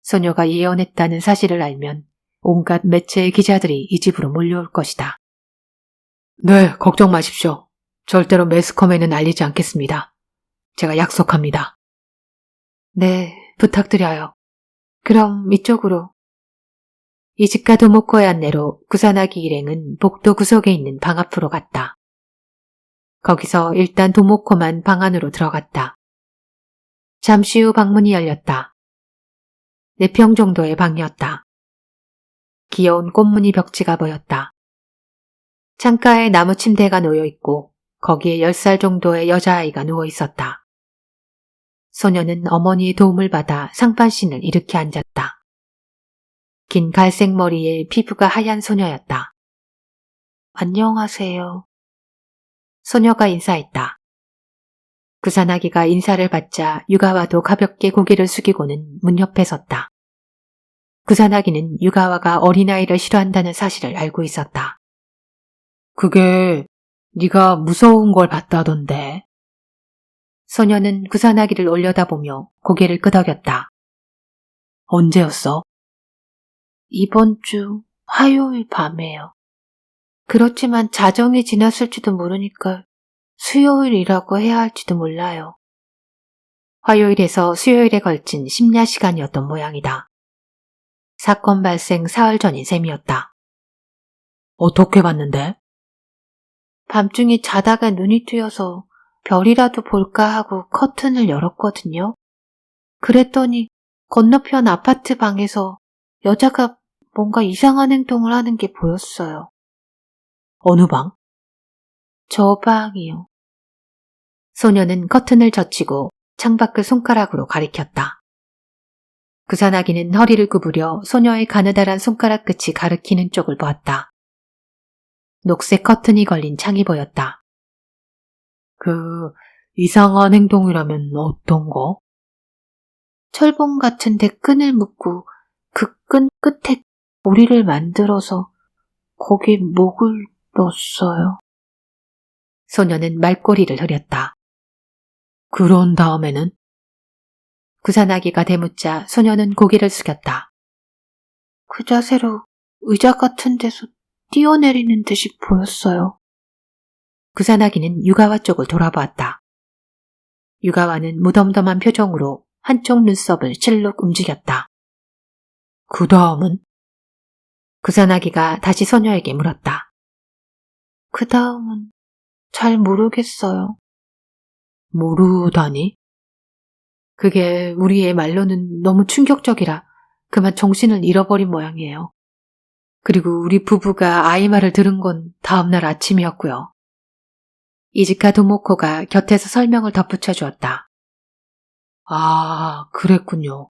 소녀가 예언했다는 사실을 알면 온갖 매체의 기자들이 이 집으로 몰려올 것이다. 네, 걱정 마십시오. 절대로 매스컴에는 알리지 않겠습니다. 제가 약속합니다. 네, 부탁드려요. 그럼 이쪽으로. 이즈카 도모코의 안내로 구사나기 일행은 복도 구석에 있는 방 앞으로 갔다. 거기서 일단 도모코만 방 안으로 들어갔다. 잠시 후 방문이 열렸다. 4평 정도의 방이었다. 귀여운 꽃무늬 벽지가 보였다. 창가에 나무 침대가 놓여 있고 거기에 10살 정도의 여자아이가 누워 있었다. 소녀는 어머니의 도움을 받아 상반신을 일으켜 앉았다. 긴 갈색 머리에 피부가 하얀 소녀였다. 안녕하세요. 소녀가 인사했다. 구사나기가 인사를 받자 유가와도 가볍게 고개를 숙이고는 문 옆에 섰다. 구사나기는 유가와가 어린아이를 싫어한다는 사실을 알고 있었다. 그게 네가 무서운 걸 봤다던데. 소녀는 구사나기를 올려다보며 고개를 끄덕였다. 언제였어? 이번 주 화요일 밤에요. 그렇지만 자정이 지났을지도 모르니까 수요일이라고 해야 할지도 몰라요. 화요일에서 수요일에 걸친 심야 시간이었던 모양이다. 사건 발생 사흘 전인 셈이었다. 어떻게 봤는데? 밤중에 자다가 눈이 뜨여서 별이라도 볼까 하고 커튼을 열었거든요. 그랬더니 건너편 아파트 방에서 여자가 뭔가 이상한 행동을 하는 게 보였어요. 어느 방? 저 방이요. 소녀는 커튼을 젖히고 창밖을 손가락으로 가리켰다. 구사나기는 허리를 구부려 소녀의 가느다란 손가락 끝이 가리키는 쪽을 보았다. 녹색 커튼이 걸린 창이 보였다. 그 이상한 행동이라면 어떤 거? 철봉 같은데 끈을 묶고 그 끈 끝에 고리를 만들어서 거기 목을 넣었어요. 소녀는 말꼬리를 흐렸다. 그런 다음에는? 구사나기가 대묻자 소녀는 고개를 숙였다. 그 자세로 의자 같은 데서 뛰어내리는 듯이 보였어요. 구사나기는 유가와 쪽을 돌아보았다. 유가와는 무덤덤한 표정으로 한쪽 눈썹을 실룩 움직였다. 그 다음은? 구사나기가 다시 소녀에게 물었다. 그 다음은 잘 모르겠어요. 모르다니? 그게 우리의 말로는 너무 충격적이라 그만 정신을 잃어버린 모양이에요. 그리고 우리 부부가 아이 말을 들은 건 다음날 아침이었고요. 이지카 도모코가 곁에서 설명을 덧붙여 주었다. 아, 그랬군요.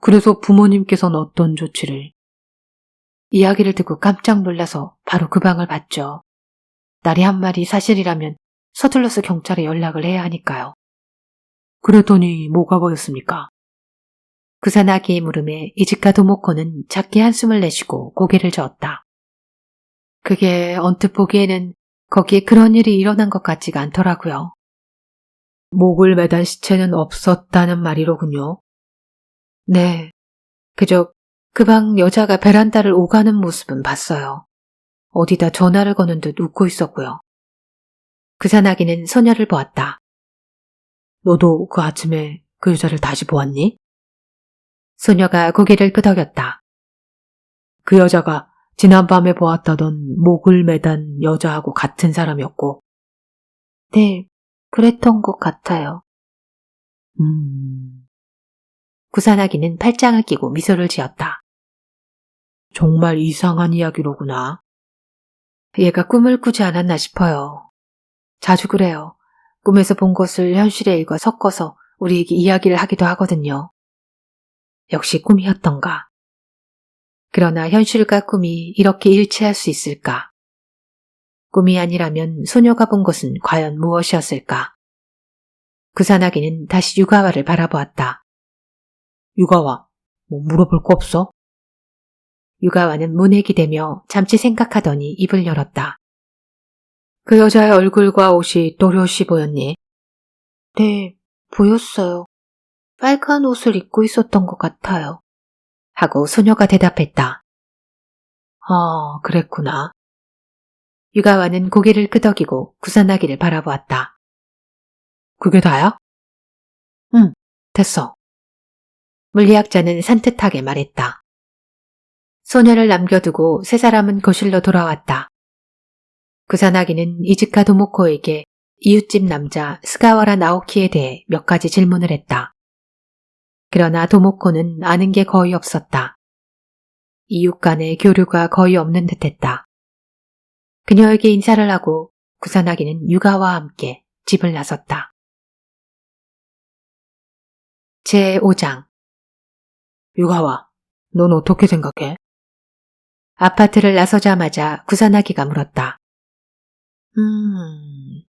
그래서 부모님께서는 어떤 조치를? 이야기를 듣고 깜짝 놀라서 바로 그 방을 봤죠. 딸이 한 말이 사실이라면 서둘러서 경찰에 연락을 해야 하니까요. 그랬더니 뭐가 보였습니까? 구사나기의 물음에 이지카 도모코는 작게 한숨을 내쉬고 고개를 저었다. 그게 언뜻 보기에는 거기에 그런 일이 일어난 것 같지가 않더라고요. 목을 매단 시체는 없었다는 말이로군요. 네, 그저 그 방 여자가 베란다를 오가는 모습은 봤어요. 어디다 전화를 거는 듯 웃고 있었고요. 구사나기는 소녀를 보았다. 너도 그 아침에 그 여자를 다시 보았니? 소녀가 고개를 끄덕였다. 그 여자가 지난밤에 보았다던 목을 매단 여자하고 같은 사람이었고. 네, 그랬던 것 같아요. 구사나기는 팔짱을 끼고 미소를 지었다. 정말 이상한 이야기로구나. 얘가 꿈을 꾸지 않았나 싶어요. 자주 그래요. 꿈에서 본 것을 현실의 일과 섞어서 우리에게 이야기를 하기도 하거든요. 역시 꿈이었던가. 그러나 현실과 꿈이 이렇게 일치할 수 있을까? 꿈이 아니라면 소녀가 본 것은 과연 무엇이었을까? 구사나기는 다시 유가와를 바라보았다. 유가와, 뭐 물어볼 거 없어? 유가와는 문에 기대며 잠시 생각하더니 입을 열었다. 그 여자의 얼굴과 옷이 또렷이 보였니? 네, 보였어요. 빨간 옷을 입고 있었던 것 같아요. 하고 소녀가 대답했다. 아, 그랬구나. 유가와는 고개를 끄덕이고 구사나기를 바라보았다. 그게 다야? 응, 됐어. 물리학자는 산뜻하게 말했다. 소녀를 남겨두고 세 사람은 거실로 돌아왔다. 구사나기는 이즈카 도모코에게 이웃집 남자 스가와라 나오키에 대해 몇 가지 질문을 했다. 그러나 도모코는 아는 게 거의 없었다. 이웃 간의 교류가 거의 없는 듯했다. 그녀에게 인사를 하고 구사나기는 유가와 함께 집을 나섰다. 제5장 유가와, 넌 어떻게 생각해? 아파트를 나서자마자 구산하기가 물었다.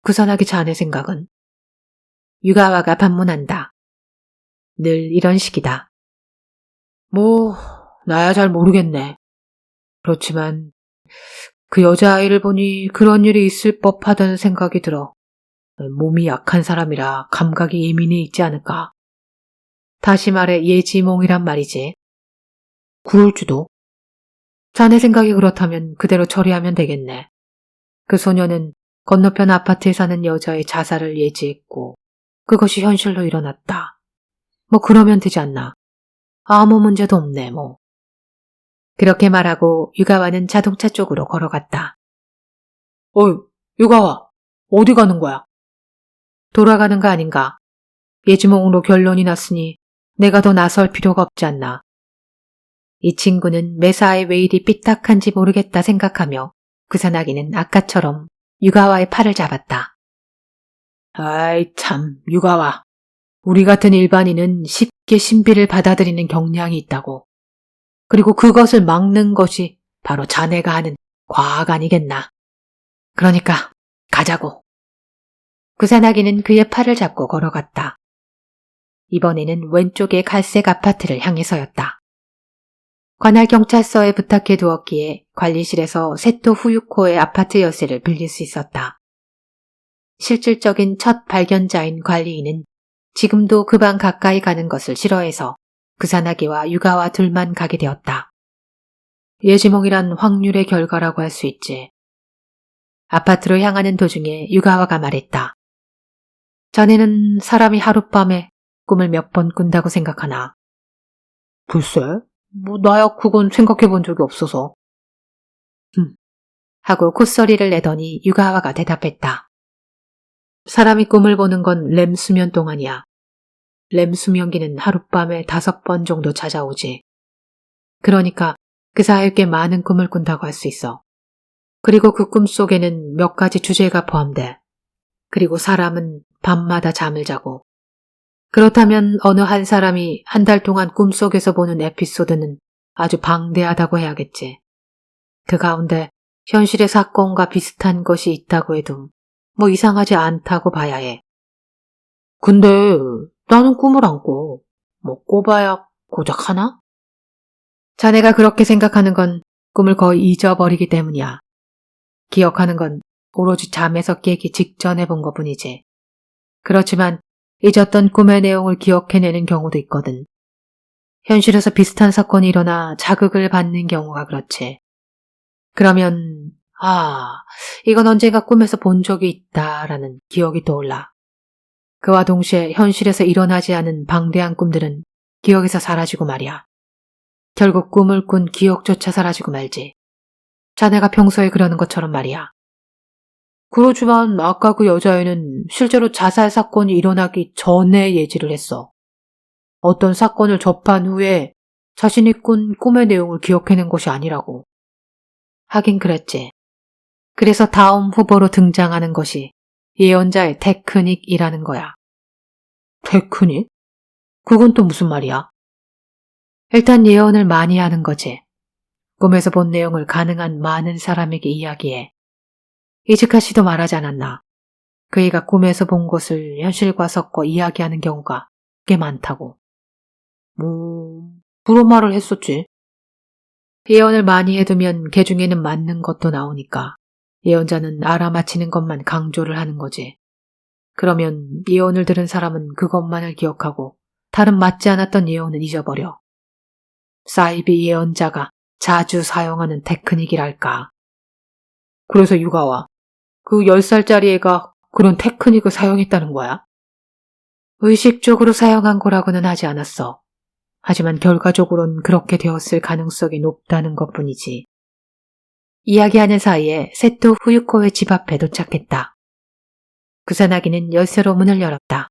구산하기 자네 생각은? 유가와가 반문한다. 늘 이런 식이다. 뭐, 나야 잘 모르겠네. 그렇지만 그 여자아이를 보니 그런 일이 있을 법하다는 생각이 들어. 몸이 약한 사람이라 감각이 예민해 있지 않을까. 다시 말해 예지몽이란 말이지. 그럴지도. 자네 생각이 그렇다면 그대로 처리하면 되겠네. 그 소녀는 건너편 아파트에 사는 여자의 자살을 예지했고 그것이 현실로 일어났다. 뭐 그러면 되지 않나. 아무 문제도 없네 뭐. 그렇게 말하고 유가와는 자동차 쪽으로 걸어갔다. 어이, 유가와, 어디 가는 거야? 돌아가는 거 아닌가? 예지몽으로 결론이 났으니 내가 더 나설 필요가 없지 않나. 이 친구는 매사에 왜 이리 삐딱한지 모르겠다 생각하며 구산하기는 아까처럼 유가와의 팔을 잡았다. 아이 참, 유가와. 우리 같은 일반인은 쉽게 신비를 받아들이는 경향이 있다고. 그리고 그것을 막는 것이 바로 자네가 하는 과학 아니겠나. 그러니까 가자고. 구산하기는 그의 팔을 잡고 걸어갔다. 이번에는 왼쪽의 갈색 아파트를 향해서였다. 관할 경찰서에 부탁해 두었기에 관리실에서 세토 후유코의 아파트 열쇠를 빌릴 수 있었다. 실질적인 첫 발견자인 관리인은 지금도 그 방 가까이 가는 것을 싫어해서 구산하기와 유가와 둘만 가게 되었다. 예지몽이란 확률의 결과라고 할 수 있지. 아파트로 향하는 도중에 유가와가 말했다. 자네는 사람이 하룻밤에 꿈을 몇 번 꾼다고 생각하나? 글쎄, 뭐 나야 그건 생각해 본 적이 없어서. 하고 콧소리를 내더니 유가와가 대답했다. 사람이 꿈을 보는 건 렘 수면 동안이야. 렘 수면기는 하룻밤에 5번 정도 찾아오지. 그러니까 그 사이에 꽤 많은 꿈을 꾼다고 할 수 있어. 그리고 그 꿈 속에는 몇 가지 주제가 포함돼. 그리고 사람은 밤마다 잠을 자고. 그렇다면 어느 한 사람이 한 달 동안 꿈속에서 보는 에피소드는 아주 방대하다고 해야겠지. 그 가운데 현실의 사건과 비슷한 것이 있다고 해도 뭐 이상하지 않다고 봐야 해. 근데 나는 꿈을 안 꿔. 뭐 꿔봐야 고작 하나? 자네가 그렇게 생각하는 건 꿈을 거의 잊어버리기 때문이야. 기억하는 건 오로지 잠에서 깨기 직전에 본 것뿐이지. 그렇지만 잊었던 꿈의 내용을 기억해내는 경우도 있거든. 현실에서 비슷한 사건이 일어나 자극을 받는 경우가 그렇지. 그러면 이건 언젠가 꿈에서 본 적이 있다라는 기억이 떠올라. 그와 동시에 현실에서 일어나지 않은 방대한 꿈들은 기억에서 사라지고 말이야. 결국 꿈을 꾼 기억조차 사라지고 말지. 자네가 평소에 그러는 것처럼 말이야. 그렇지만 아까 그 여자애는 실제로 자살 사건이 일어나기 전에 예지를 했어. 어떤 사건을 접한 후에 자신이 꾼 꿈의 내용을 기억해낸 것이 아니라고. 하긴 그랬지. 그래서 다음 후보로 등장하는 것이 예언자의 테크닉이라는 거야. 테크닉? 그건 또 무슨 말이야? 일단 예언을 많이 하는 거지. 꿈에서 본 내용을 가능한 많은 사람에게 이야기해. 이즈카 씨도 말하지 않았나. 그이가 꿈에서 본 것을 현실과 섞어 이야기하는 경우가 꽤 많다고. 그런 말을 했었지. 예언을 많이 해두면 개 중에는 맞는 것도 나오니까 예언자는 알아맞히는 것만 강조를 하는 거지. 그러면 예언을 들은 사람은 그것만을 기억하고 다른 맞지 않았던 예언은 잊어버려. 사이비 예언자가 자주 사용하는 테크닉이랄까. 그래서 유가와 그 10살짜리 애가 그런 테크닉을 사용했다는 거야? 의식적으로 사용한 거라고는 하지 않았어. 하지만 결과적으로는 그렇게 되었을 가능성이 높다는 것뿐이지. 이야기하는 사이에 세토 후유코의 집 앞에 도착했다. 구산하기는 열쇠로 문을 열었다.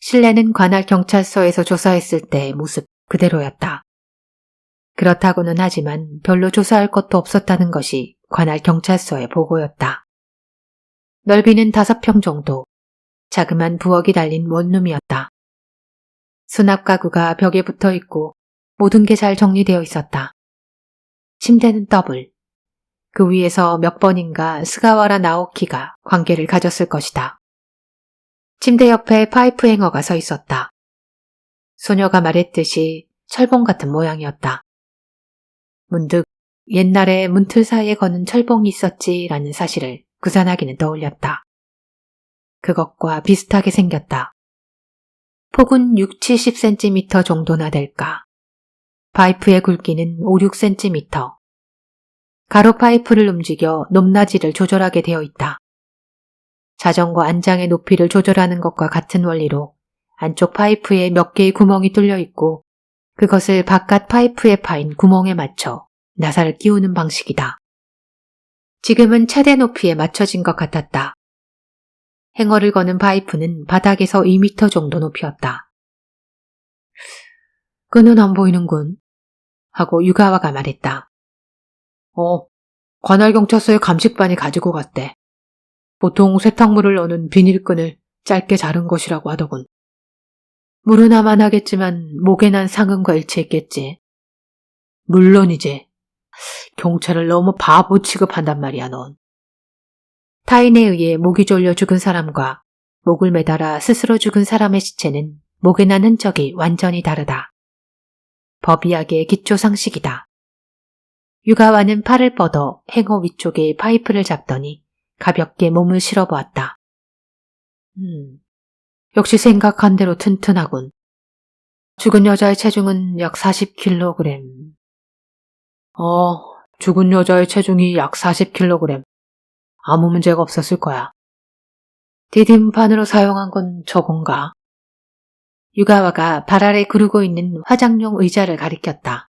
실내는 관할 경찰서에서 조사했을 때의 모습 그대로였다. 그렇다고는 하지만 별로 조사할 것도 없었다는 것이 관할 경찰서의 보고였다. 넓이는 5평 정도, 자그만 부엌이 달린 원룸이었다. 수납 가구가 벽에 붙어 있고 모든 게 잘 정리되어 있었다. 침대는 더블. 그 위에서 몇 번인가 스가와라 나오키가 관계를 가졌을 것이다. 침대 옆에 파이프 행어가 서 있었다. 소녀가 말했듯이 철봉 같은 모양이었다. 문득 옛날에 문틀 사이에 거는 철봉이 있었지라는 사실을 구산하기는 떠올렸다. 그것과 비슷하게 생겼다. 폭은 60-70cm 정도나 될까. 파이프의 굵기는 5-6cm. 가로 파이프를 움직여 높낮이를 조절하게 되어 있다. 자전거 안장의 높이를 조절하는 것과 같은 원리로 안쪽 파이프에 몇 개의 구멍이 뚫려 있고 그것을 바깥 파이프에 파인 구멍에 맞춰 나사를 끼우는 방식이다. 지금은 차대 높이에 맞춰진 것 같았다. 행어를 거는 파이프는 바닥에서 2m 정도 높이였다. 끈은 안 보이는군 하고 유가와가 말했다. 관할경찰서에 감식반이 가지고 갔대. 보통 쇠탕물을 넣는 비닐끈을 짧게 자른 것이라고 하더군. 무르나만 하겠지만 목에 난 상흔과 일치했겠지. 물론이지. 경찰을 너무 바보 취급한단 말이야, 넌. 타인에 의해 목이 졸려 죽은 사람과 목을 매달아 스스로 죽은 사람의 시체는 목에 난 흔적이 완전히 다르다. 법의학의 기초 상식이다. 유가와는 팔을 뻗어 행어 위쪽에 파이프를 잡더니 가볍게 몸을 실어보았다. 역시 생각한 대로 튼튼하군. 죽은 여자의 체중은 약 40kg. 죽은 여자의 체중이 약 40kg. 아무 문제가 없었을 거야. 디딤판으로 사용한 건 저건가? 유가와가 발 아래 구르고 있는 화장용 의자를 가리켰다.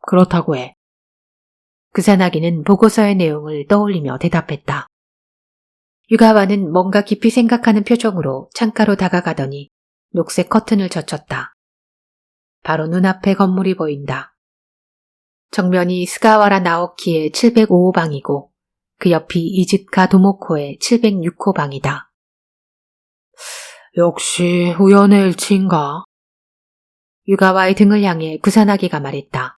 그렇다고 해. 구사나기는 보고서의 내용을 떠올리며 대답했다. 유가와는 뭔가 깊이 생각하는 표정으로 창가로 다가가더니 녹색 커튼을 젖혔다. 바로 눈앞에 건물이 보인다. 정면이 스가와라 나오키의 705방이고 그 옆이 이즈카 도모코의 706호방이다. 역시 우연의 일치인가? 유가와의 등을 향해 구사나기가 말했다.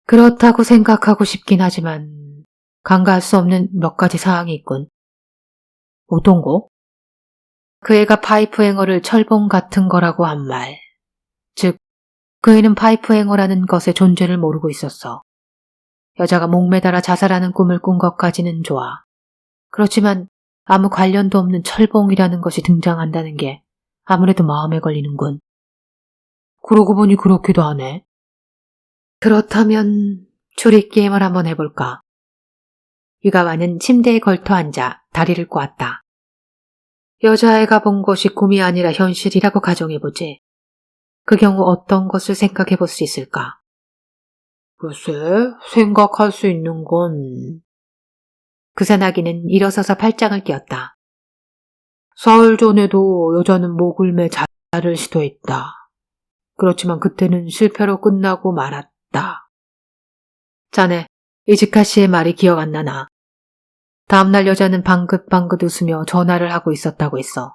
그렇다고 생각하고 싶긴 하지만 간과할 수 없는 몇 가지 사항이 있군. 어떤 거? 그 애가 파이프 행어를 철봉 같은 거라고 한 말. 즉, 그 애는 파이프 행어라는 것의 존재를 모르고 있었어. 여자가 목매달아 자살하는 꿈을 꾼 것까지는 좋아. 그렇지만 아무 관련도 없는 철봉이라는 것이 등장한다는 게 아무래도 마음에 걸리는군. 그러고 보니 그렇기도 하네. 그렇다면 추리게임을 한번 해볼까? 유가와는 침대에 걸터 앉아 다리를 꼬았다. 여자애가 본 것이 꿈이 아니라 현실이라고 가정해보지. 그 경우 어떤 것을 생각해볼 수 있을까? 글쎄, 생각할 수 있는 건... 구사나기는 일어서서 팔짱을 끼었다. 사흘 전에도 여자는 목을 매 자살을 시도했다. 그렇지만 그때는 실패로 끝나고 말았다. 자네, 이즈카 씨의 말이 기억 안 나나? 다음날 여자는 방긋방긋 웃으며 전화를 하고 있었다고 했어.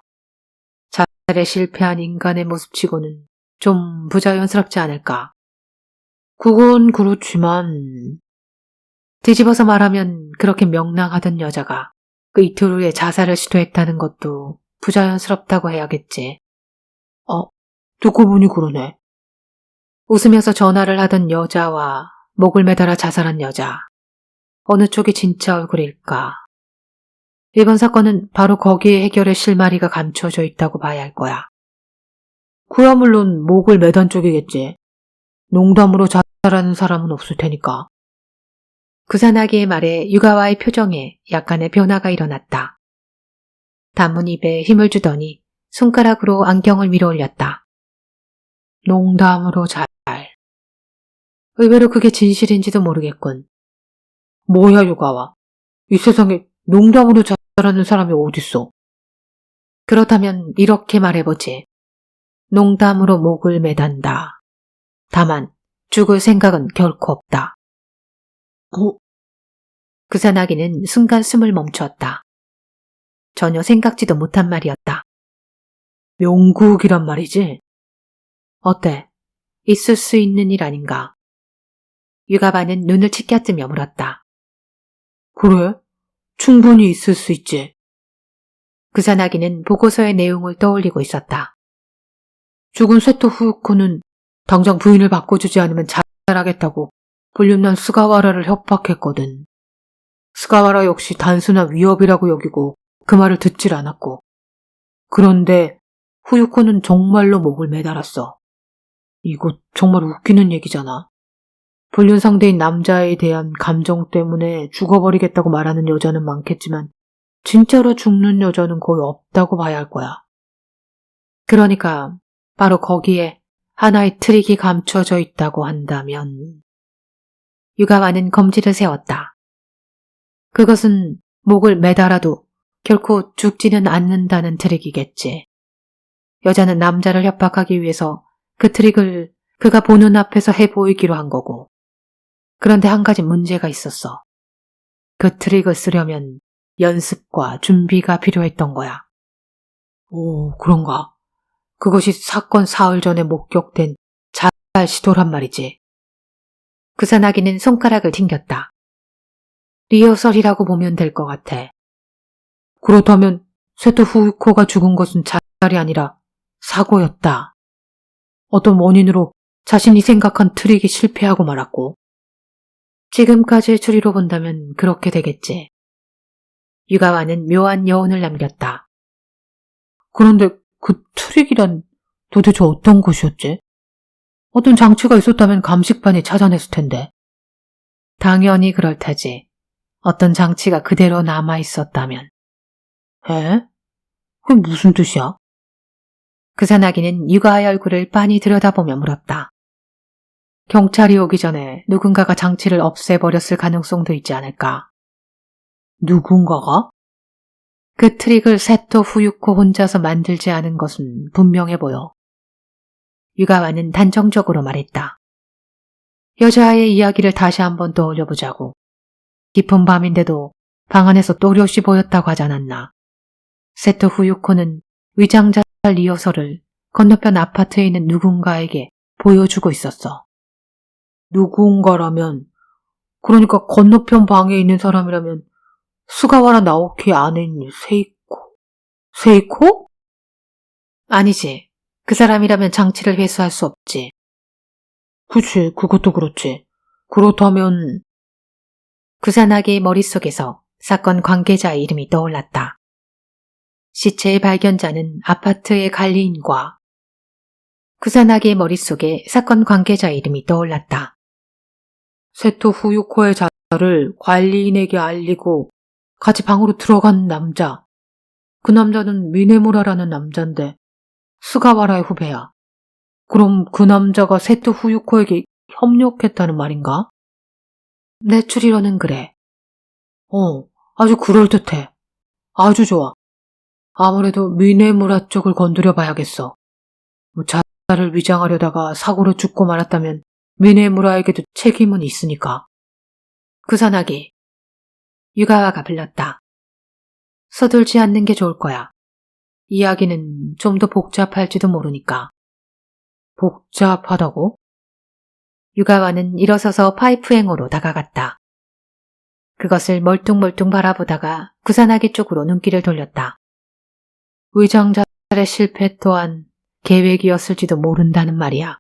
자살에 실패한 인간의 모습치고는 좀 부자연스럽지 않을까? 그건 그렇지만... 뒤집어서 말하면 그렇게 명랑하던 여자가 그 이틀 후에 자살을 시도했다는 것도 부자연스럽다고 해야겠지. 듣고 보니 그러네. 웃으면서 전화를 하던 여자와 목을 매달아 자살한 여자. 어느 쪽이 진짜 얼굴일까? 이번 사건은 바로 거기에 해결의 실마리가 감춰져 있다고 봐야 할 거야. 그야 물론 목을 매단 쪽이겠지. 농담으로 자살하는 사람은 없을 테니까. 구사나기의 말에 유가와의 표정에 약간의 변화가 일어났다. 단문입에 힘을 주더니 손가락으로 안경을 위로 올렸다. 농담으로 잘. 의외로 그게 진실인지도 모르겠군. 뭐야 유가와. 이 세상에 농담으로 자살하는 사람이 어딨어. 그렇다면 이렇게 말해보지. 농담으로 목을 매단다. 다만 죽을 생각은 결코 없다. 구사나기는 순간 숨을 멈추었다. 전혀 생각지도 못한 말이었다. 명국이란 말이지? 어때? 있을 수 있는 일 아닌가? 유가바는 눈을 치켜뜨며 물었다. 그래? 충분히 있을 수 있지. 구사나기는 보고서의 내용을 떠올리고 있었다. 죽은 세토 후유코는 당장 부인을 바꿔주지 않으면 자살하겠다고 불륜난 스가와라를 협박했거든. 스가와라 역시 단순한 위협이라고 여기고 그 말을 듣질 않았고. 그런데 후유코는 정말로 목을 매달았어. 이거 정말 웃기는 얘기잖아. 불륜 상대인 남자에 대한 감정 때문에 죽어버리겠다고 말하는 여자는 많겠지만 진짜로 죽는 여자는 거의 없다고 봐야 할 거야. 그러니까 바로 거기에 하나의 트릭이 감춰져 있다고 한다면. 유가와는 검지를 세웠다. 그것은 목을 매달아도 결코 죽지는 않는다는 트릭이겠지. 여자는 남자를 협박하기 위해서 그 트릭을 그가 보는 앞에서 해보이기로 한 거고. 그런데 한 가지 문제가 있었어. 그 트릭을 쓰려면 연습과 준비가 필요했던 거야. 오, 그런가? 그것이 사건 사흘 전에 목격된 자살 시도란 말이지. 구사나기는 손가락을 튕겼다. 리허설이라고 보면 될 것 같아. 그렇다면 세토 후유코가 죽은 것은 자살이 아니라 사고였다. 어떤 원인으로 자신이 생각한 트릭이 실패하고 말았고. 지금까지의 추리로 본다면 그렇게 되겠지. 유가와는 묘한 여운을 남겼다. 그런데 그 트릭이란 도대체 어떤 것이었지? 어떤 장치가 있었다면 감식반이 찾아냈을 텐데. 당연히 그럴 테지. 어떤 장치가 그대로 남아있었다면. 에? 그게 무슨 뜻이야? 구사나기는 유가의 얼굴을 빤히 들여다보며 물었다. 경찰이 오기 전에 누군가가 장치를 없애버렸을 가능성도 있지 않을까? 누군가가? 그 트릭을 세토 후유코 혼자서 만들지 않은 것은 분명해 보여. 유가와는 단정적으로 말했다. 여자아이의 이야기를 다시 한번 떠올려보자고. 깊은 밤인데도 방 안에서 또렷이 보였다고 하지 않았나. 세토 후유코는 위장자살 리허설을 건너편 아파트에 있는 누군가에게 보여주고 있었어. 누군가라면, 그러니까 건너편 방에 있는 사람이라면 스가와라 나오키 아내인 세이코. 세이코? 아니지. 그 사람이라면 장치를 회수할 수 없지. 그치, 그것도 그렇지. 그렇다면 구사나기의 머릿속에서 사건 관계자의 이름이 떠올랐다. 시체의 발견자는 아파트의 관리인과 구사나기의 머릿속에 사건 관계자의 이름이 떠올랐다. 세토 후유코의 자살을 관리인에게 알리고 같이 방으로 들어간 남자. 그 남자는 미네무라라는 남잔데 스가와라의 후배야. 그럼 그 남자가 세토 후유코에게 협력했다는 말인가? 내 추리로는 그래. 아주 그럴듯해. 아주 좋아. 아무래도 미네무라 쪽을 건드려 봐야겠어. 자살을 위장하려다가 사고로 죽고 말았다면 미네무라에게도 책임은 있으니까. 구사나기. 유가와가 불렀다. 서둘지 않는 게 좋을 거야. 이야기는 좀 더 복잡할지도 모르니까. 복잡하다고? 유가와는 일어서서 파이프행어로 다가갔다. 그것을 멀뚱멀뚱 바라보다가 구사나기 쪽으로 눈길을 돌렸다. 위장자살의 실패 또한 계획이었을지도 모른다는 말이야.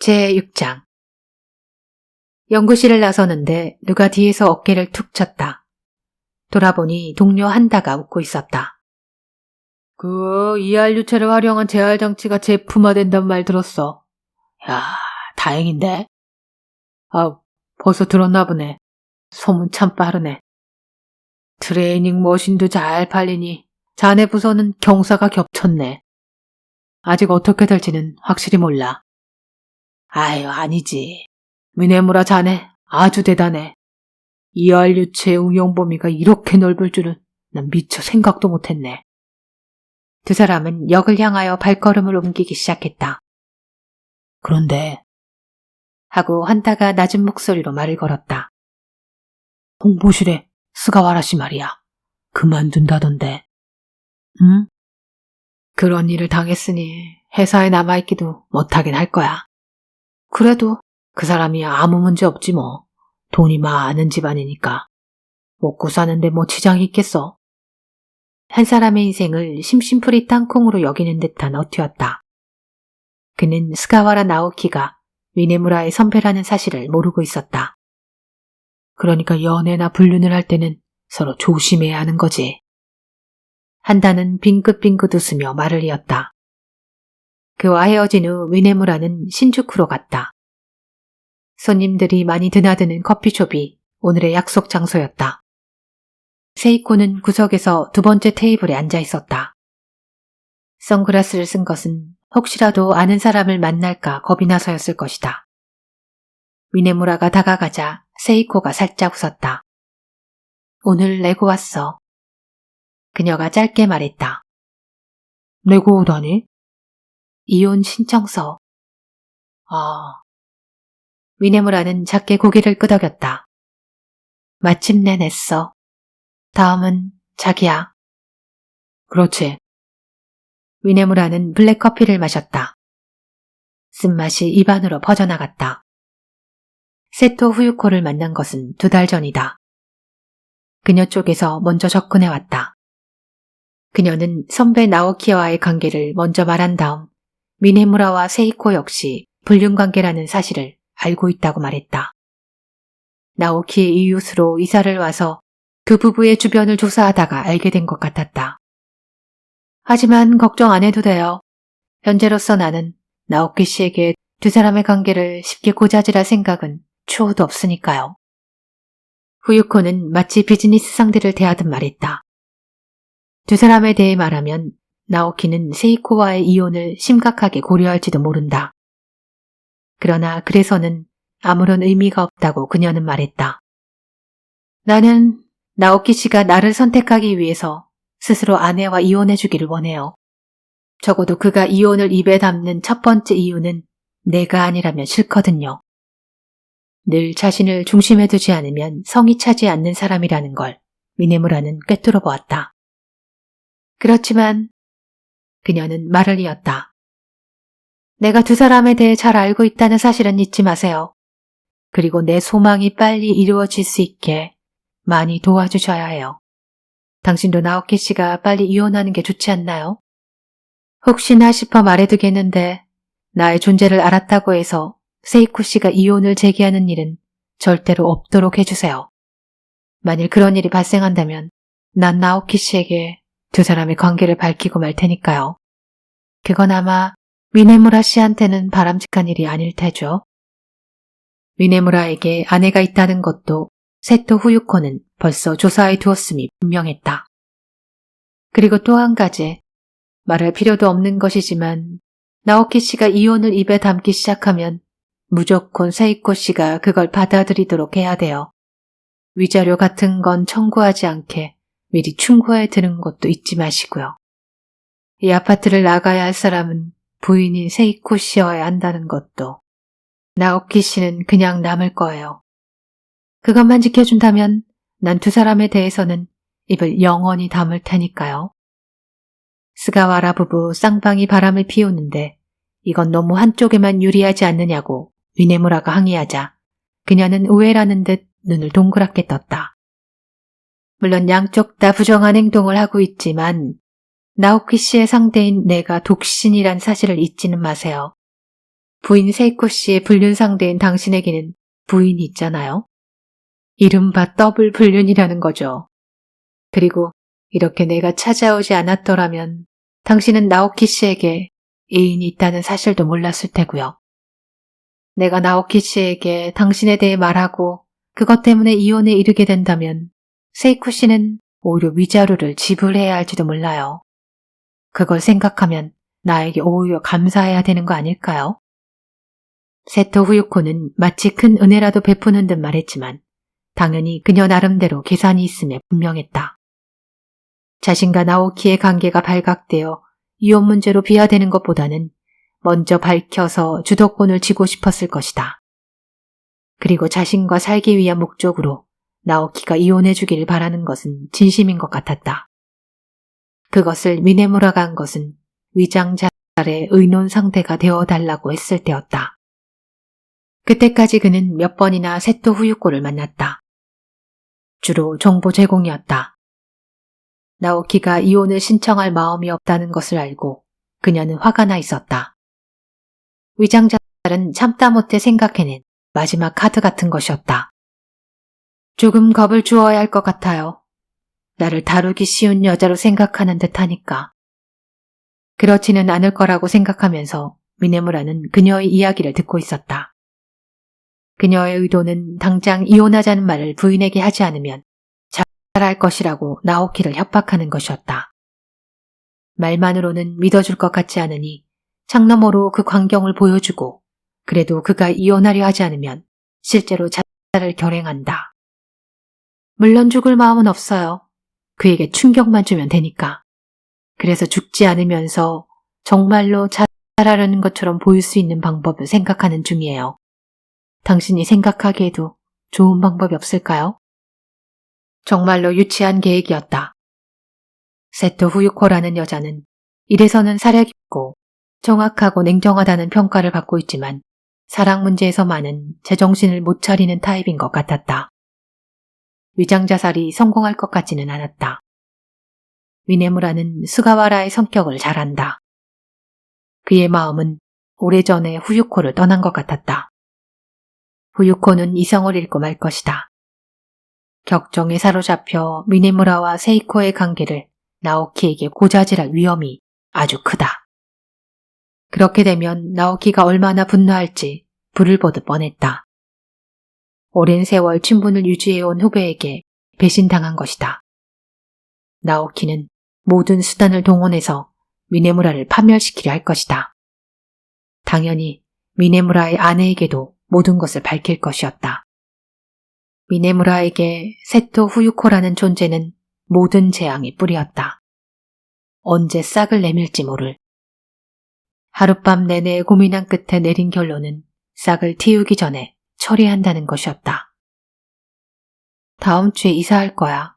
제6장. 연구실을 나서는데 누가 뒤에서 어깨를 툭 쳤다. 돌아보니 동료 한다가 웃고 있었다. 그 ER유체를 활용한 재활 장치가 제품화된단 말 들었어. 야, 다행인데. 벌써 들었나 보네. 소문 참 빠르네. 트레이닝 머신도 잘 팔리니 자네 부서는 경사가 겹쳤네. 아직 어떻게 될지는 확실히 몰라. 아유, 아니지. 미네무라 자네 아주 대단해. ER유체의 응용 범위가 이렇게 넓을 줄은 난 미처 생각도 못했네. 두 사람은 역을 향하여 발걸음을 옮기기 시작했다. 그런데 하고 한타가 낮은 목소리로 말을 걸었다. 홍보실에 스가와라 씨 말이야. 그만둔다던데. 응? 그런 일을 당했으니 회사에 남아있기도 못하긴 할 거야. 그래도 그 사람이 아무 문제 없지 뭐. 돈이 많은 집안이니까. 먹고 사는데 뭐 지장이 있겠어. 한 사람의 인생을 심심풀이 땅콩으로 여기는 듯한 어투였다. 그는 스가와라 나오키가 위네무라의 선배라는 사실을 모르고 있었다. 그러니까 연애나 불륜을 할 때는 서로 조심해야 하는 거지. 한다는 빙긋빙긋 웃으며 말을 이었다. 그와 헤어진 후 위네무라는 신주쿠로 갔다. 손님들이 많이 드나드는 커피숍이 오늘의 약속 장소였다. 세이코는 구석에서 두 번째 테이블에 앉아 있었다. 선글라스를 쓴 것은 혹시라도 아는 사람을 만날까 겁이 나서였을 것이다. 위네무라가 다가가자 세이코가 살짝 웃었다. 오늘 내고 왔어. 그녀가 짧게 말했다. 내고 오다니? 이혼 신청서. 아, 위네무라는 작게 고개를 끄덕였다. 마침내 냈어. 다음은 자기야. 그렇지. 위네무라는 블랙커피를 마셨다. 쓴맛이 입안으로 퍼져나갔다. 세토 후유코를 만난 것은 2달 전이다. 그녀 쪽에서 먼저 접근해왔다. 그녀는 선배 나오키와의 관계를 먼저 말한 다음 위네무라와 세이코 역시 불륜관계라는 사실을 알고 있다고 말했다. 나오키의 이웃으로 이사를 와서 그 부부의 주변을 조사하다가 알게 된 것 같았다. 하지만 걱정 안 해도 돼요. 현재로서 나는 나오키 씨에게 두 사람의 관계를 쉽게 고자질할 생각은 추호도 없으니까요. 후유코는 마치 비즈니스 상대를 대하듯 말했다. 두 사람에 대해 말하면 나오키는 세이코와의 이혼을 심각하게 고려할지도 모른다. 그러나 그래서는 아무런 의미가 없다고 그녀는 말했다. 나는 나오키 씨가 나를 선택하기 위해서 스스로 아내와 이혼해주기를 원해요. 적어도 그가 이혼을 입에 담는 첫 번째 이유는 내가 아니라면 싫거든요. 늘 자신을 중심에 두지 않으면 성이 차지 않는 사람이라는 걸 미네무라는 꿰뚫어 보았다. 그렇지만 그녀는 말을 이었다. 내가 두 사람에 대해 잘 알고 있다는 사실은 잊지 마세요. 그리고 내 소망이 빨리 이루어질 수 있게 많이 도와주셔야 해요. 당신도 나오키 씨가 빨리 이혼하는 게 좋지 않나요? 혹시나 싶어 말해두겠는데 나의 존재를 알았다고 해서 세이코 씨가 이혼을 제기하는 일은 절대로 없도록 해주세요. 만일 그런 일이 발생한다면 난 나오키 씨에게 두 사람의 관계를 밝히고 말 테니까요. 그건 아마 미네무라 씨한테는 바람직한 일이 아닐 테죠. 미네무라에게 아내가 있다는 것도 세토 후유코는 벌써 조사해 두었음이 분명했다. 그리고 또 한 가지, 말할 필요도 없는 것이지만 나오키 씨가 이혼을 입에 담기 시작하면 무조건 세이코 씨가 그걸 받아들이도록 해야 돼요. 위자료 같은 건 청구하지 않게 미리 충고해 두는 것도 잊지 마시고요. 이 아파트를 나가야 할 사람은 부인인 세이코 씨여야 한다는 것도 나오키 씨는 그냥 남을 거예요. 그것만 지켜준다면 난 두 사람에 대해서는 입을 영원히 다물 테니까요. 스가와라 부부 쌍방이 바람을 피우는데 이건 너무 한쪽에만 유리하지 않느냐고 위네무라가 항의하자 그녀는 오해라는 듯 눈을 동그랗게 떴다. 물론 양쪽 다 부정한 행동을 하고 있지만 나오키 씨의 상대인 내가 독신이란 사실을 잊지는 마세요. 부인 세이코 씨의 불륜 상대인 당신에게는 부인이 있잖아요. 이른바 더블 불륜이라는 거죠. 그리고 이렇게 내가 찾아오지 않았더라면 당신은 나오키 씨에게 애인이 있다는 사실도 몰랐을 테고요. 내가 나오키 씨에게 당신에 대해 말하고 그것 때문에 이혼에 이르게 된다면 세이코 씨는 오히려 위자료를 지불해야 할지도 몰라요. 그걸 생각하면 나에게 오히려 감사해야 되는 거 아닐까요? 세토 후유코는 마치 큰 은혜라도 베푸는 듯 말했지만 당연히 그녀 나름대로 계산이 있음에 분명했다. 자신과 나오키의 관계가 발각되어 이혼 문제로 비화되는 것보다는 먼저 밝혀서 주도권을 쥐고 싶었을 것이다. 그리고 자신과 살기 위한 목적으로 나오키가 이혼해주기를 바라는 것은 진심인 것 같았다. 그것을 미네무라가 한 것은 위장자 자살의 의논 상대가 되어달라고 했을 때였다. 그때까지 그는 몇 번이나 세토 후유코를 만났다. 주로 정보 제공이었다. 나오키가 이혼을 신청할 마음이 없다는 것을 알고 그녀는 화가 나 있었다. 위장자살은 참다 못해 생각해낸 마지막 카드 같은 것이었다. 조금 겁을 주어야 할 것 같아요. 나를 다루기 쉬운 여자로 생각하는 듯하니까. 그렇지는 않을 거라고 생각하면서 미네무라는 그녀의 이야기를 듣고 있었다. 그녀의 의도는 당장 이혼하자는 말을 부인에게 하지 않으면 자살할 것이라고 나오키를 협박하는 것이었다. 말만으로는 믿어줄 것 같지 않으니 창너머로 그 광경을 보여주고 그래도 그가 이혼하려 하지 않으면 실제로 자살을 결행한다. 물론 죽을 마음은 없어요. 그에게 충격만 주면 되니까. 그래서 죽지 않으면서 정말로 자살하려는 것처럼 보일 수 있는 방법을 생각하는 중이에요. 당신이 생각하기에도 좋은 방법이 없을까요? 정말로 유치한 계획이었다. 세토 후유코라는 여자는 이래서는 사려 깊고 정확하고 냉정하다는 평가를 받고 있지만 사랑 문제에서만은 제정신을 못 차리는 타입인 것 같았다. 위장자살이 성공할 것 같지는 않았다. 미네무라는 스가와라의 성격을 잘 안다. 그의 마음은 오래전에 후유코를 떠난 것 같았다. 후유코는 이성을 잃고 말 것이다. 격정에 사로잡혀 미네무라와 세이코의 관계를 나오키에게 고자질할 위험이 아주 크다. 그렇게 되면 나오키가 얼마나 분노할지 불을 보듯 뻔했다. 오랜 세월 친분을 유지해온 후배에게 배신당한 것이다. 나오키는 모든 수단을 동원해서 미네무라를 파멸시키려 할 것이다. 당연히 미네무라의 아내에게도 모든 것을 밝힐 것이었다. 미네무라에게 세토 후유코라는 존재는 모든 재앙의 뿌리였다. 언제 싹을 내밀지 모를. 하룻밤 내내 고민한 끝에 내린 결론은 싹을 틔우기 전에 처리한다는 것이었다. 다음 주에 이사할 거야.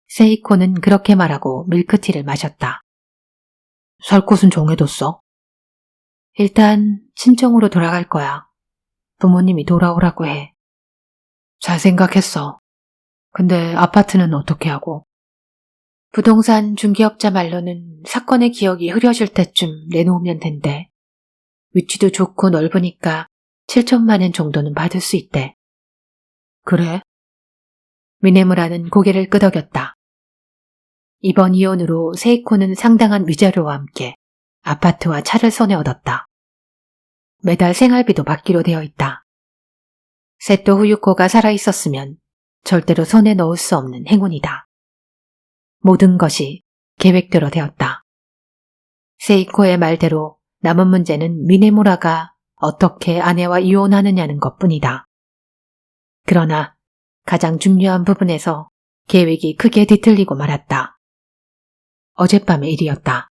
세이코는 그렇게 말하고 밀크티를 마셨다. 살 곳은 정해뒀어? 일단 친정으로 돌아갈 거야. 부모님이 돌아오라고 해. 잘 생각했어. 근데 아파트는 어떻게 하고? 부동산 중개업자 말로는 사건의 기억이 흐려질 때쯤 내놓으면 된대. 위치도 좋고 넓으니까 7천만 엔 정도는 받을 수 있대. 그래? 미네무라는 고개를 끄덕였다. 이번 이혼으로 세이코는 상당한 위자료와 함께 아파트와 차를 손에 얻었다. 매달 생활비도 받기로 되어 있다. 세토 후유코가 살아있었으면 절대로 손에 넣을 수 없는 행운이다. 모든 것이 계획대로 되었다. 세이코의 말대로 남은 문제는 미네무라가 어떻게 아내와 이혼하느냐는 것뿐이다. 그러나 가장 중요한 부분에서 계획이 크게 뒤틀리고 말았다. 어젯밤의 일이었다.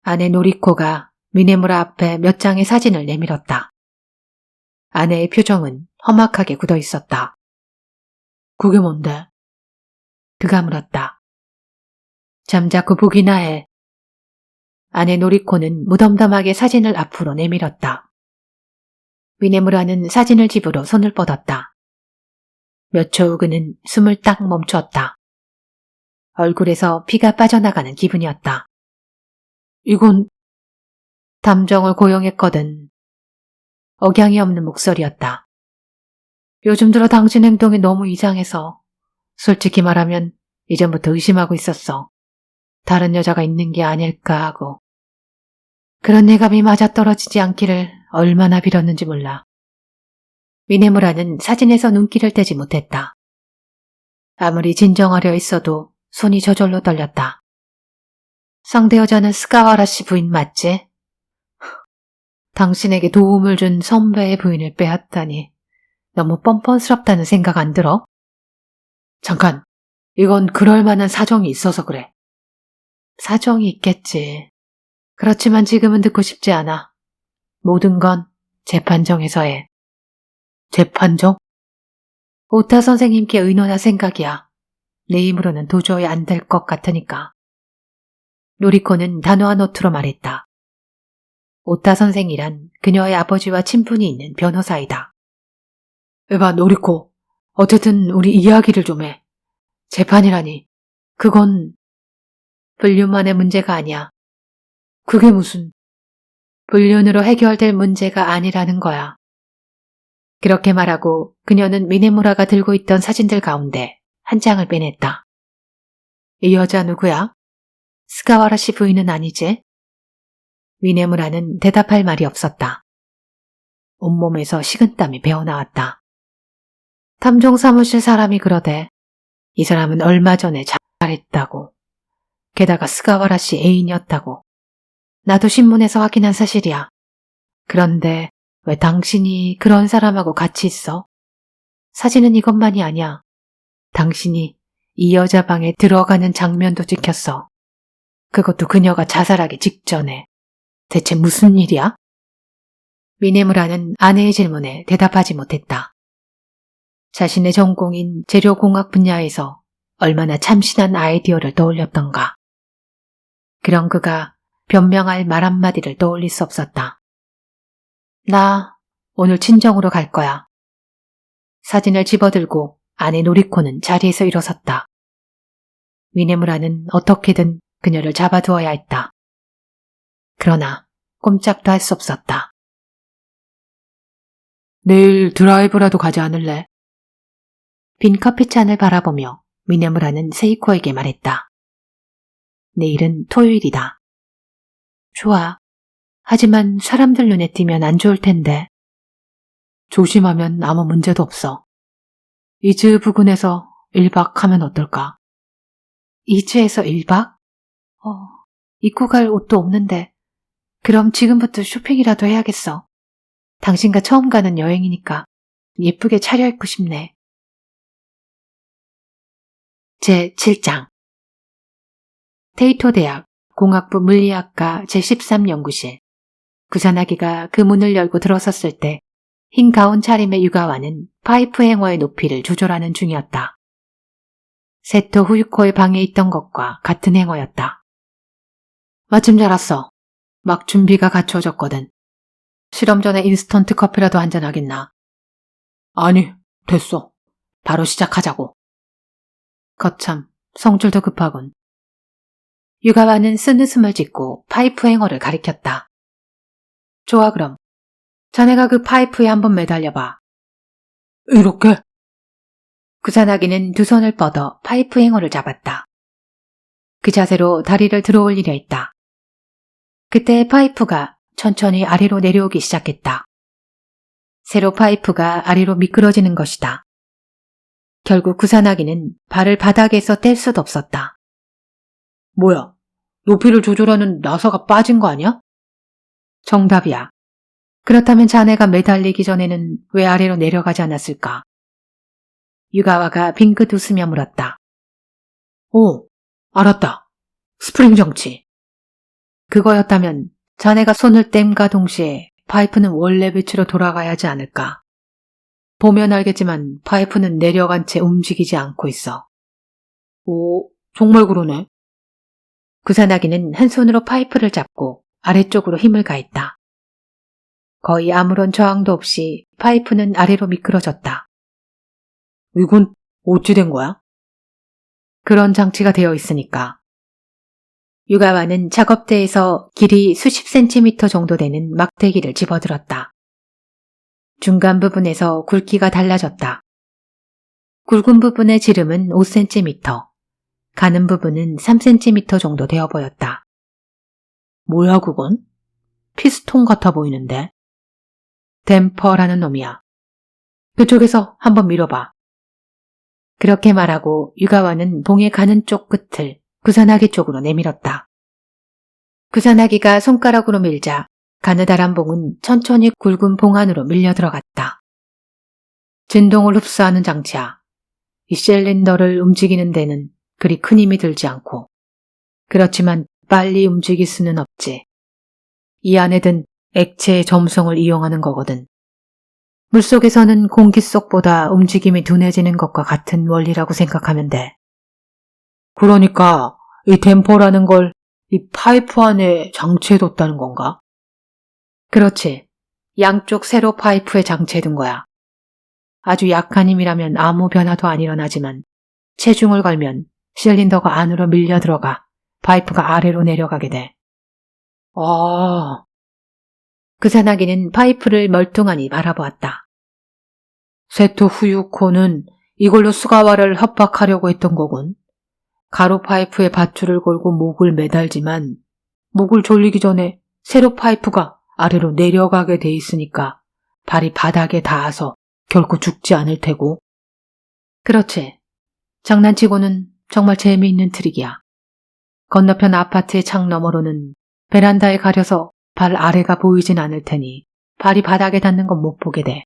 아내 노리코가 미네무라 앞에 몇 장의 사진을 내밀었다. 아내의 표정은 험악하게 굳어 있었다. 그게 뭔데? 그가 물었다. 잠자코 보기나 해. 아내 노리코는 무덤덤하게 사진을 앞으로 내밀었다. 미네무라는 사진을 집으로 손을 뻗었다. 몇 초 후 그는 숨을 딱 멈추었다. 얼굴에서 피가 빠져나가는 기분이었다. 이건 담정을 고용했거든. 억양이 없는 목소리였다. 요즘 들어 당신 행동이 너무 이상해서 솔직히 말하면 이전부터 의심하고 있었어. 다른 여자가 있는 게 아닐까 하고. 그런 예감이 맞아떨어지지 않기를 얼마나 빌었는지 몰라. 미네무라는 사진에서 눈길을 떼지 못했다. 아무리 진정하려 했어도 손이 저절로 떨렸다. 상대 여자는 스가와라 씨 부인 맞지? 당신에게 도움을 준 선배의 부인을 빼앗다니 너무 뻔뻔스럽다는 생각 안 들어? 잠깐, 이건 그럴 만한 사정이 있어서 그래. 사정이 있겠지. 그렇지만 지금은 듣고 싶지 않아. 모든 건 재판정에서 해. 재판정? 오타 선생님께 의논할 생각이야. 내 힘으로는 도저히 안 될 것 같으니까. 노리코는 단호한 어투로 말했다. 오타 선생이란 그녀의 아버지와 친분이 있는 변호사이다. 에바, 노리코. 어쨌든 우리 이야기를 좀 해. 재판이라니. 그건 불륜만의 문제가 아니야. 그게 무슨... 불륜으로 해결될 문제가 아니라는 거야. 그렇게 말하고 그녀는 미네무라가 들고 있던 사진들 가운데 한 장을 빼냈다. 이 여자 누구야? 스가와라 씨 부인은 아니지? 미네무라는 대답할 말이 없었다. 온몸에서 식은땀이 배어나왔다. 탐정 사무실 사람이 그러대. 이 사람은 얼마 전에 자살했다고. 게다가 스가와라 씨 애인이었다고. 나도 신문에서 확인한 사실이야. 그런데 왜 당신이 그런 사람하고 같이 있어? 사진은 이것만이 아니야. 당신이 이 여자 방에 들어가는 장면도 찍혔어. 그것도 그녀가 자살하기 직전에. 대체 무슨 일이야? 미네무라는 아내의 질문에 대답하지 못했다. 자신의 전공인 재료공학 분야에서 얼마나 참신한 아이디어를 떠올렸던가. 그런 그가 변명할 말 한마디를 떠올릴 수 없었다. 나 오늘 친정으로 갈 거야. 사진을 집어들고 아내 노리코는 자리에서 일어섰다. 미네무라는 어떻게든 그녀를 잡아두어야 했다. 그러나 꼼짝도 할 수 없었다. 내일 드라이브라도 가지 않을래? 빈 커피잔을 바라보며 미네무라는 세이코에게 말했다. 내일은 토요일이다. 좋아. 하지만 사람들 눈에 띄면 안 좋을 텐데. 조심하면 아무 문제도 없어. 이즈 부근에서 1박 하면 어떨까? 이즈에서 1박? 입고 갈 옷도 없는데. 그럼 지금부터 쇼핑이라도 해야겠어. 당신과 처음 가는 여행이니까 예쁘게 차려입고 싶네. 제7장 테이토 대학 공학부 물리학과 제13연구실. 구사나기가 그 문을 열고 들어섰을 때 흰 가운 차림의 유가와는 파이프 행어의 높이를 조절하는 중이었다. 세토 후유코의 방에 있던 것과 같은 행어였다. 마침 잘 왔어. 막 준비가 갖추어졌거든. 실험 전에 인스턴트 커피라도 한잔 하겠나? 아니, 됐어. 바로 시작하자고. 거참, 성질도 급하군. 유가와는 쓴웃음을 짓고 파이프 행어를 가리켰다. 좋아 그럼. 자네가 그 파이프에 한번 매달려봐. 이렇게? 구사나기는 두 손을 뻗어 파이프 행어를 잡았다. 그 자세로 다리를 들어올리려 했다. 그때 파이프가 천천히 아래로 내려오기 시작했다. 세로 파이프가 아래로 미끄러지는 것이다. 결국 구사나기는 발을 바닥에서 뗄 수도 없었다. 뭐야? 높이를 조절하는 나사가 빠진 거 아니야? 정답이야. 그렇다면 자네가 매달리기 전에는 왜 아래로 내려가지 않았을까? 유가와가 빙긋 웃으며 물었다. 오, 알았다. 스프링 정치. 그거였다면 자네가 손을 뗀과 동시에 파이프는 원래 위치로 돌아가야 하지 않을까? 보면 알겠지만 파이프는 내려간 채 움직이지 않고 있어. 오, 정말 그러네. 구사나기는 한 손으로 파이프를 잡고 아래쪽으로 힘을 가했다. 거의 아무런 저항도 없이 파이프는 아래로 미끄러졌다. 이건 어찌 된 거야? 그런 장치가 되어 있으니까. 유가와는 작업대에서 길이 수십 센티미터 정도 되는 막대기를 집어들었다. 중간 부분에서 굵기가 달라졌다. 굵은 부분의 지름은 5cm, 가는 부분은 3cm 정도 되어 보였다. 뭐야 그건? 피스톤 같아 보이는데. 댐퍼라는 놈이야. 그쪽에서 한번 밀어봐. 그렇게 말하고 유가와는 봉에 가는 쪽 끝을 구사나기 쪽으로 내밀었다. 구사나기가 손가락으로 밀자 가느다란 봉은 천천히 굵은 봉 안으로 밀려 들어갔다. 진동을 흡수하는 장치야. 이 실린더를 움직이는 데는 그리 큰 힘이 들지 않고. 그렇지만 빨리 움직일 수는 없지. 이 안에 든 액체의 점성을 이용하는 거거든. 물속에서는 공기 속보다 움직임이 둔해지는 것과 같은 원리라고 생각하면 돼. 그러니까 이 댐퍼라는 걸 이 파이프 안에 장치해뒀다는 건가? 그렇지. 양쪽 세로 파이프에 장치해둔 거야. 아주 약한 힘이라면 아무 변화도 안 일어나지만 체중을 걸면 실린더가 안으로 밀려 들어가 파이프가 아래로 내려가게 돼. 아, 구사나기는 파이프를 멀뚱하니 바라보았다. 세토 후유코는 이걸로 스가와를 협박하려고 했던 거군. 가로 파이프에 밧줄을 걸고 목을 매달지만 목을 졸리기 전에 세로 파이프가 아래로 내려가게 돼 있으니까 발이 바닥에 닿아서 결코 죽지 않을 테고. 그렇지. 장난치고는 정말 재미있는 트릭이야. 건너편 아파트의 창 너머로는 베란다에 가려서 발 아래가 보이진 않을 테니 발이 바닥에 닿는 건 못 보게 돼.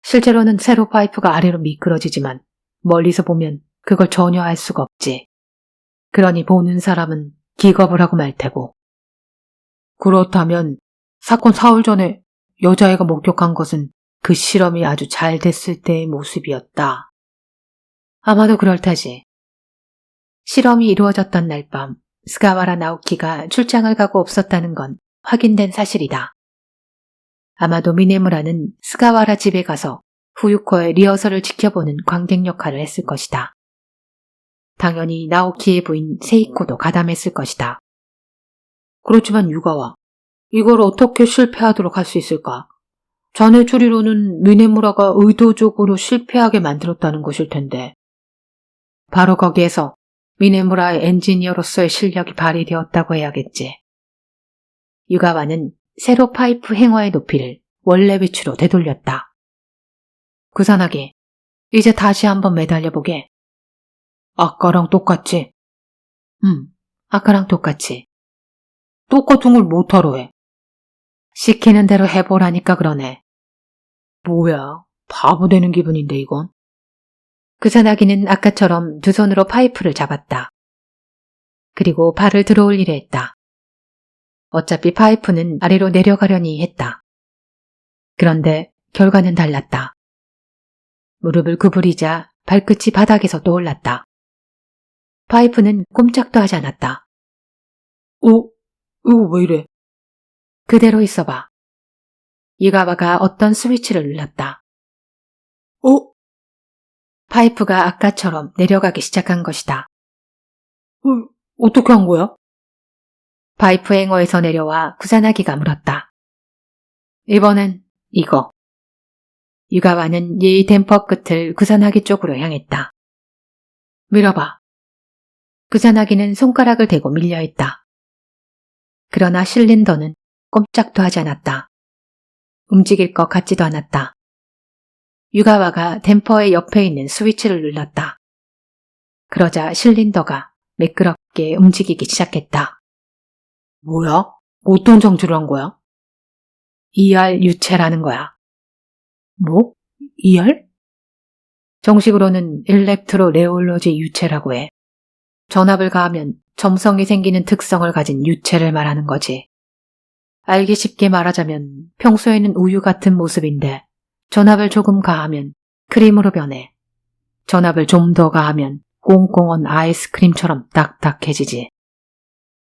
실제로는 세로 파이프가 아래로 미끄러지지만 멀리서 보면 그걸 전혀 알 수가 없지. 그러니 보는 사람은 기겁을 하고 말 테고. 그렇다면 사건 사흘 전에 여자애가 목격한 것은 그 실험이 아주 잘 됐을 때의 모습이었다. 아마도 그럴 테지. 실험이 이루어졌던 날 밤 스가와라 나오키가 출장을 가고 없었다는 건 확인된 사실이다. 아마도 미네무라는 스가와라 집에 가서 후유코의 리허설을 지켜보는 관객 역할을 했을 것이다. 당연히 나오키의 부인 세이코도 가담했을 것이다. 그렇지만 유가와, 이걸 어떻게 실패하도록 할 수 있을까? 자네 추리로는 미네무라가 의도적으로 실패하게 만들었다는 것일 텐데. 바로 거기에서 미네무라의 엔지니어로서의 실력이 발휘되었다고 해야겠지. 유가와는 세로 파이프 행어의 높이를 원래 위치로 되돌렸다. 구산하게, 이제 다시 한번 매달려보게. 아까랑 똑같지? 아까랑 똑같이. 똑같은 걸 못하러 해. 시키는 대로 해보라니까 그러네. 뭐야, 바보 되는 기분인데 이건. 구산하기는 아까처럼 두 손으로 파이프를 잡았다. 그리고 발을 들어올리려 했다. 어차피 파이프는 아래로 내려가려니 했다. 그런데 결과는 달랐다. 무릎을 구부리자 발끝이 바닥에서 떠올랐다. 파이프는 꼼짝도 하지 않았다. 이거 왜 이래? 그대로 있어봐. 유가와가 어떤 스위치를 눌렀다. 파이프가 아까처럼 내려가기 시작한 것이다. 어떻게 한 거야? 파이프 행어에서 내려와 구사나기가 물었다. 이번엔 이거. 유가와는 예의 댐퍼 끝을 구사나기 쪽으로 향했다. 밀어봐. 구사나기는 손가락을 대고 밀려있다. 그러나 실린더는 꼼짝도 하지 않았다. 움직일 것 같지도 않았다. 유가와가 댐퍼의 옆에 있는 스위치를 눌렀다. 그러자 실린더가 매끄럽게 움직이기 시작했다. 뭐야? 어떤 장치를 한 거야? ER 유체라는 거야. 뭐? ER? 정식으로는 일렉트로 레올로지 유체라고 해. 전압을 가하면 점성이 생기는 특성을 가진 유체를 말하는 거지. 알기 쉽게 말하자면 평소에는 우유 같은 모습인데 전압을 조금 가하면 크림으로 변해. 전압을 좀 더 가하면 꽁꽁한 아이스크림처럼 딱딱해지지.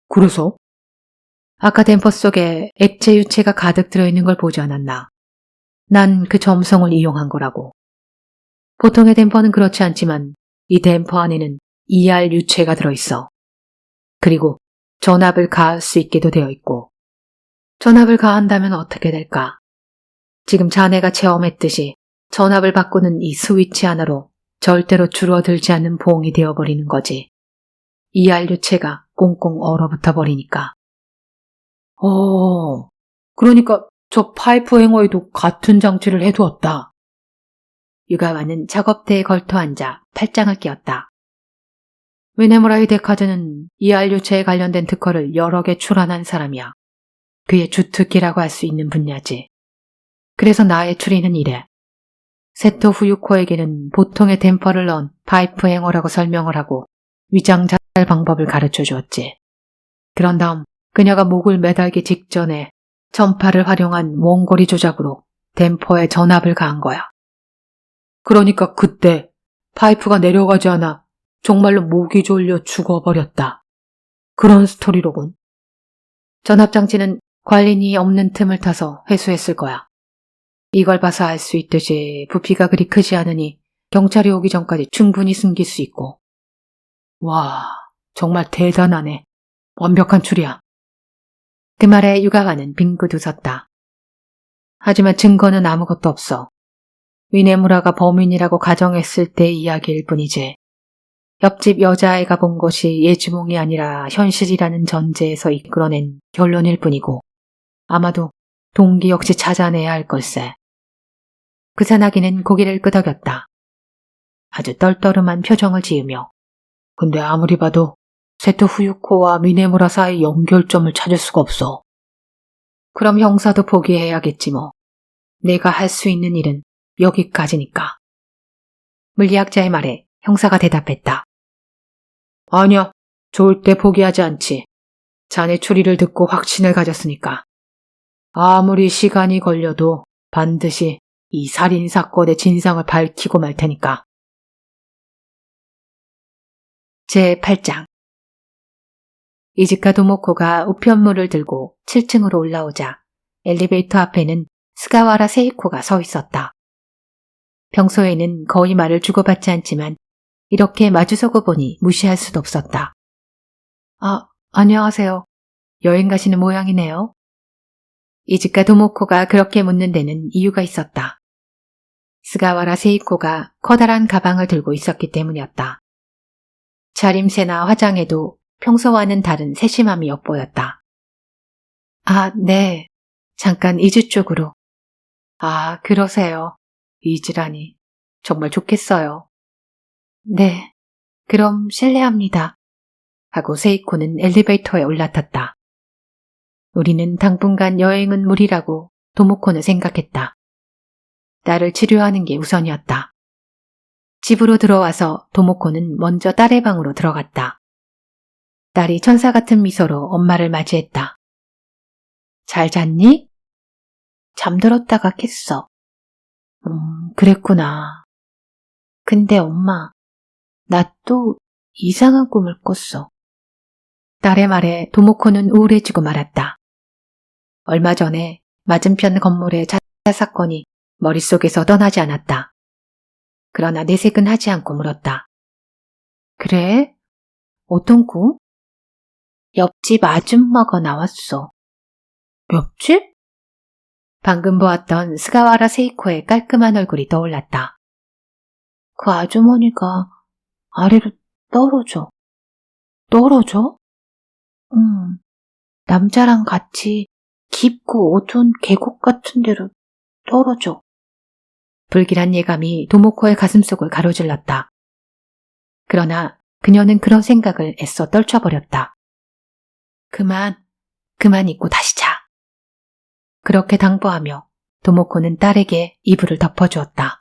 그래서? 아까 댐퍼 속에 액체 유체가 가득 들어있는 걸 보지 않았나? 난 그 점성을 이용한 거라고. 보통의 댐퍼는 그렇지 않지만 이 댐퍼 안에는 ER 유체가 들어있어. 그리고 전압을 가할 수 있게도 되어 있고. 전압을 가한다면 어떻게 될까? 지금 자네가 체험했듯이 전압을 바꾸는 이 스위치 하나로 절대로 줄어들지 않는 봉이 되어버리는 거지. ER 유체가 꽁꽁 얼어붙어 버리니까. 그러니까 저 파이프 행어에도 같은 장치를 해두었다. 유가와는 작업대에 걸터 앉아 팔짱을 끼웠다. 미네무라 히데카즈는 ER 유체에 관련된 특허를 여러 개 출원한 사람이야. 그의 주특기라고 할 수 있는 분야지. 그래서 나의 추리는 이래. 세토 후유코에게는 보통의 댐퍼를 넣은 파이프 행어라고 설명을 하고 위장 자살 방법을 가르쳐 주었지. 그런 다음 그녀가 목을 매달기 직전에 전파를 활용한 원거리 조작으로 댐퍼에 전압을 가한 거야. 그러니까 그때 파이프가 내려가지 않아 정말로 목이 졸려 죽어버렸다. 그런 스토리로군. 전압장치는 관리인이 없는 틈을 타서 회수했을 거야. 이걸 봐서 알 수 있듯이 부피가 그리 크지 않으니 경찰이 오기 전까지 충분히 숨길 수 있고. 와, 정말 대단하네. 완벽한 추리야. 그 말에 유가와는 빙긋 웃었다. 하지만 증거는 아무것도 없어. 위네무라가 범인이라고 가정했을 때 이야기일 뿐이지. 옆집 여자아이가 본 것이 예지몽이 아니라 현실이라는 전제에서 이끌어낸 결론일 뿐이고 아마도 동기 역시 찾아내야 할 걸세. 구사나기는 고개를 끄덕였다. 아주 떨떠름한 표정을 지으며 근데 아무리 봐도 세토 후유코와 미네무라 사이 연결점을 찾을 수가 없어. 그럼 형사도 포기해야겠지 뭐. 내가 할 수 있는 일은 여기까지니까. 물리학자의 말에 형사가 대답했다. 아니야, 절대 포기하지 않지. 자네 추리를 듣고 확신을 가졌으니까. 아무리 시간이 걸려도 반드시 이 살인사건의 진상을 밝히고 말 테니까. 제8장 이즈카 도모코가 우편물을 들고 7층으로 올라오자 엘리베이터 앞에는 스가와라 세이코가 서 있었다. 평소에는 거의 말을 주고받지 않지만 이렇게 마주서고 보니 무시할 수도 없었다. 아, 안녕하세요. 여행 가시는 모양이네요. 이즈카 도모코가 그렇게 묻는 데는 이유가 있었다. 스가와라 세이코가 커다란 가방을 들고 있었기 때문이었다. 차림새나 화장에도 평소와는 다른 세심함이 엿보였다. 아, 네. 잠깐 이즈 쪽으로. 아, 그러세요. 이즈라니. 정말 좋겠어요. 네. 그럼 실례합니다. 하고 세이코는 엘리베이터에 올라탔다. 우리는 당분간 여행은 무리라고 도모코는 생각했다. 딸을 치료하는 게 우선이었다. 집으로 들어와서 도모코는 먼저 딸의 방으로 들어갔다. 딸이 천사 같은 미소로 엄마를 맞이했다. 잘 잤니? 잠들었다가 깼어. 그랬구나. 근데 엄마, 나 또 이상한 꿈을 꿨어. 딸의 말에 도모코는 우울해지고 말았다. 얼마 전에 맞은편 건물의 자살 사건이 머릿속에서 떠나지 않았다. 그러나 내색은 하지 않고 물었다. 그래? 어떤 꿈? 옆집 아줌마가 나왔어. 옆집? 방금 보았던 스가와라 세이코의 깔끔한 얼굴이 떠올랐다. 그 아주머니가 아래로 떨어져. 떨어져? 남자랑 같이 깊고 어두운 계곡 같은 데로 떨어져. 불길한 예감이 도모코의 가슴속을 가로질렀다. 그러나 그녀는 그런 생각을 애써 떨쳐버렸다. 그만 잊고 다시 자. 그렇게 당부하며 도모코는 딸에게 이불을 덮어주었다.